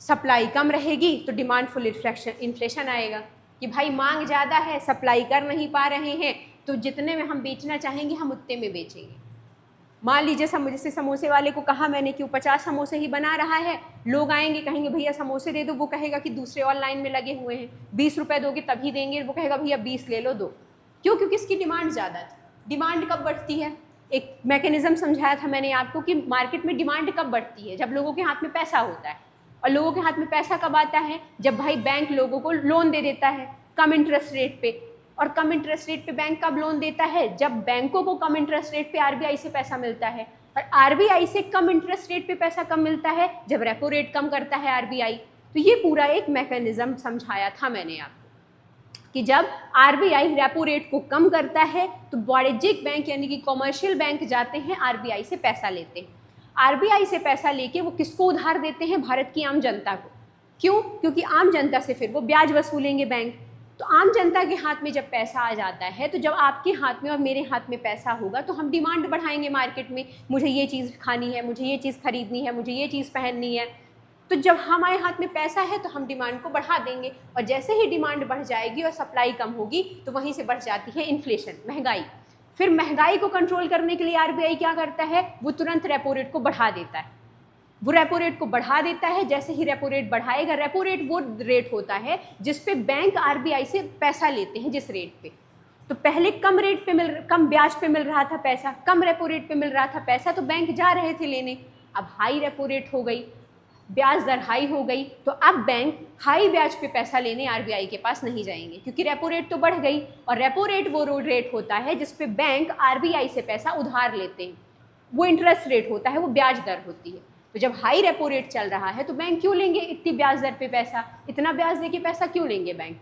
सप्लाई कम रहेगी तो डिमांड फुल इन्फ्लेशन आएगा कि भाई मांग ज़्यादा है, सप्लाई कर नहीं पा रहे हैं, तो जितने में हम बेचना चाहेंगे हम उतने में बेचेंगे। मान लीजिए जैसे समोसे वाले को कहा मैंने कि वो 50 समोसे ही बना रहा है, लोग आएंगे कहेंगे भैया समोसे दे दो, वो कहेगा कि दूसरे ऑनलाइन में लगे हुए हैं, 20 रुपये दोगे तभी देंगे, वो कहेगा भैया 20 ले लो दो। क्यों? क्योंकि इसकी डिमांड ज़्यादा थी। डिमांड कब बढ़ती है? एक मैकेनिज्म समझाया था मैंने आपको कि मार्केट में डिमांड कब बढ़ती है? जब लोगों के हाथ में पैसा होता है। और लोगों के हाथ में पैसा कब आता है? जब भाई बैंक लोगों को लोन दे देता है कम इंटरेस्ट रेट पे। और कम इंटरेस्ट रेट पे बैंक कब लोन देता है? जब बैंकों को कम इंटरेस्ट रेट पे आरबीआई से पैसा मिलता है। और आरबीआई से कम इंटरेस्ट रेट पे पैसा कब मिलता है? जब रेपो रेट कम करता है आरबीआई। तो ये पूरा एक मैकेनिज्म समझाया था मैंने आपको कि जब आरबीआई रेपो रेट को कम करता है तो वाणिज्यिक बैंक यानी कि कॉमर्शियल बैंक जाते हैं आरबीआई से पैसा लेते हैं। आरबीआई से पैसा लेके वो किसको उधार देते हैं? भारत की आम जनता को। क्यों? क्योंकि आम जनता से फिर वो ब्याज वसूलेंगे बैंक। तो आम जनता के हाथ में जब पैसा आ जाता है, तो जब आपके हाथ में और मेरे हाथ में पैसा होगा तो हम डिमांड बढ़ाएंगे मार्केट में, मुझे ये चीज़ खानी है, मुझे ये चीज़ खरीदनी है, मुझे ये चीज़ पहननी है। तो जब हमारे हाथ में पैसा है तो हम डिमांड को बढ़ा देंगे, और जैसे ही डिमांड बढ़ जाएगी और सप्लाई कम होगी तो वहीं से बढ़ जाती है इन्फ्लेशन, महंगाई। फिर महंगाई को कंट्रोल करने के लिए आरबीआई क्या करता है? वो तुरंत रेपो रेट को बढ़ा देता है। वो रेपो रेट को बढ़ा देता है। जैसे ही रेपो रेट बढ़ाएगा, रेपो रेट वो रेट होता है जिस पे बैंक आरबीआई से पैसा लेते हैं, जिस रेट पे। तो पहले कम रेट पे कम ब्याज पे मिल रहा था पैसा, कम रेपो रेट पे मिल रहा था पैसा, तो बैंक जा रहे थे लेने। अब हाई रेपो रेट हो गई, ब्याज दर हाई हो गई, तो अब बैंक हाई ब्याज पे पैसा लेने आरबीआई के पास नहीं जाएंगे, क्योंकि रेपो रेट तो बढ़ गई। और रेपो रेट वो रेट होता है जिस पे बैंक आरबीआई से पैसा उधार लेते हैं, वो इंटरेस्ट रेट होता है, वो ब्याज दर होती है। तो जब हाई रेपो रेट चल रहा है तो बैंक क्यों लेंगे इतनी ब्याज दर पे पैसा? इतना ब्याज दे के पैसा क्यों लेंगे बैंक?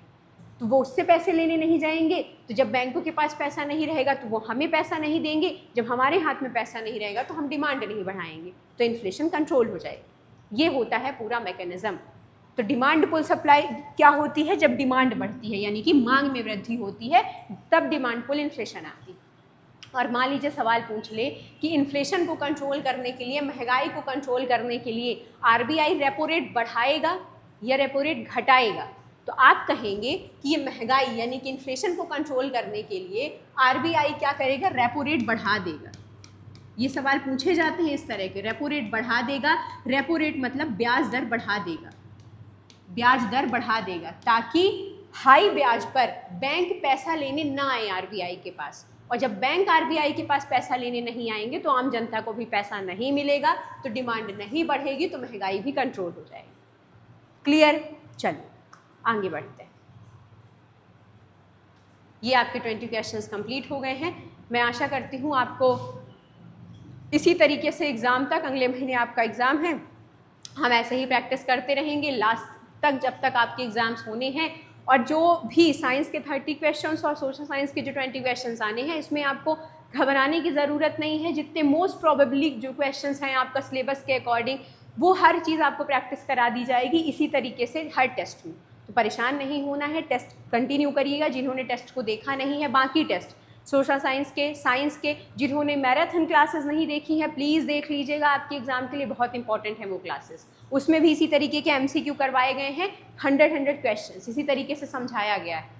तो वो उससे पैसे लेने नहीं जाएंगे। तो जब बैंकों के पास पैसा नहीं रहेगा तो वो हमें पैसा नहीं देंगे। जब हमारे हाथ में पैसा नहीं रहेगा तो हम डिमांड नहीं बढ़ाएंगे, तो इन्फ्लेशन कंट्रोल हो जाएगी। ये होता है पूरा मैकेनिज्म। तो डिमांड पुल सप्लाई क्या होती है? जब डिमांड बढ़ती है, यानी कि मांग में वृद्धि होती है, तब डिमांड पुल इन्फ्लेशन आती है। और मान लीजिए सवाल पूछ ले कि इन्फ्लेशन को कंट्रोल करने के लिए, महंगाई को कंट्रोल करने के लिए आरबीआई रेपो रेट बढ़ाएगा या रेपो रेट घटाएगा, तो आप कहेंगे कि ये महंगाई यानी कि इन्फ्लेशन को कंट्रोल करने के लिए आरबीआई क्या करेगा? रेपो रेट बढ़ा देगा। ये सवाल पूछे जाते हैं इस तरह के, रेपो रेट बढ़ा देगा। रेपो रेट मतलब ब्याज दर बढ़ा देगा, ब्याज दर बढ़ा देगा, ताकि हाई ब्याज पर बैंक पैसा लेने ना आए आरबीआई के पास। और जब बैंक आरबीआई के पास पैसा लेने नहीं आएंगे तो आम जनता को भी पैसा नहीं मिलेगा, तो डिमांड नहीं बढ़ेगी, तो महंगाई भी कंट्रोल हो जाएगी। क्लियर? चलिए आगे बढ़ते हैं। ये आपके 20 क्वेश्चंस कंप्लीट हो गए हैं। मैं आशा करती हूँ आपको इसी तरीके से एग्ज़ाम तक, अगले महीने आपका एग्ज़ाम है, हम ऐसे ही प्रैक्टिस करते रहेंगे लास्ट तक, जब तक आपके एग्ज़ाम्स होने हैं। और जो भी साइंस के 30 क्वेश्चंस और सोशल साइंस के जो 20 क्वेश्चंस आने हैं, इसमें आपको घबराने की ज़रूरत नहीं है। जितने मोस्ट प्रोबेबली जो क्वेश्चंस हैं आपका सिलेबस के अकॉर्डिंग, वो हर चीज़ आपको प्रैक्टिस करा दी जाएगी इसी तरीके से हर टेस्ट में। तो परेशान नहीं होना है, टेस्ट कंटिन्यू करिएगा। जिन्होंने टेस्ट को देखा नहीं है, बाकी टेस्ट सोशल साइंस के, साइंस के, जिन्होंने मैराथन क्लासेस नहीं देखी हैं, प्लीज़ देख लीजिएगा। आपके एग्ज़ाम के लिए बहुत इंपॉर्टेंट है वो क्लासेस। उसमें भी इसी तरीके के MCQ करवाए गए हैं, 100 क्वेश्चंस इसी तरीके से समझाया गया है।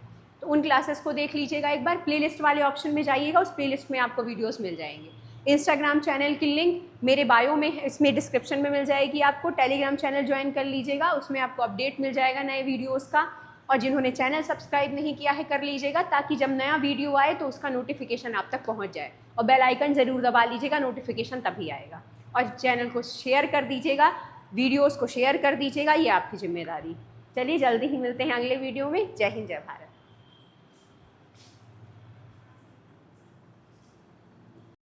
तो उन क्लासेस को देख लीजिएगा एक बार। प्लेलिस्ट वाले ऑप्शन में जाइएगा, उस प्लेलिस्ट में आपको वीडियोस मिल जाएंगे। इंस्टाग्राम चैनल की लिंक मेरे बायो में, इसमें डिस्क्रिप्शन में मिल जाएगी आपको। टेलीग्राम चैनल ज्वाइन कर लीजिएगा, उसमें आपको अपडेट मिल जाएगा नए वीडियोज़ का। और जिन्होंने चैनल सब्सक्राइब नहीं किया है कर लीजिएगा, ताकि जब नया वीडियो आए तो उसका नोटिफिकेशन आप तक पहुंच जाए। और बेल आइकन ज़रूर दबा लीजिएगा, नोटिफिकेशन तभी आएगा। और चैनल को शेयर कर दीजिएगा, वीडियोस को शेयर कर दीजिएगा, ये आपकी जिम्मेदारी। चलिए जल्दी ही मिलते हैं अगले वीडियो में। जय हिंद, जय भारत।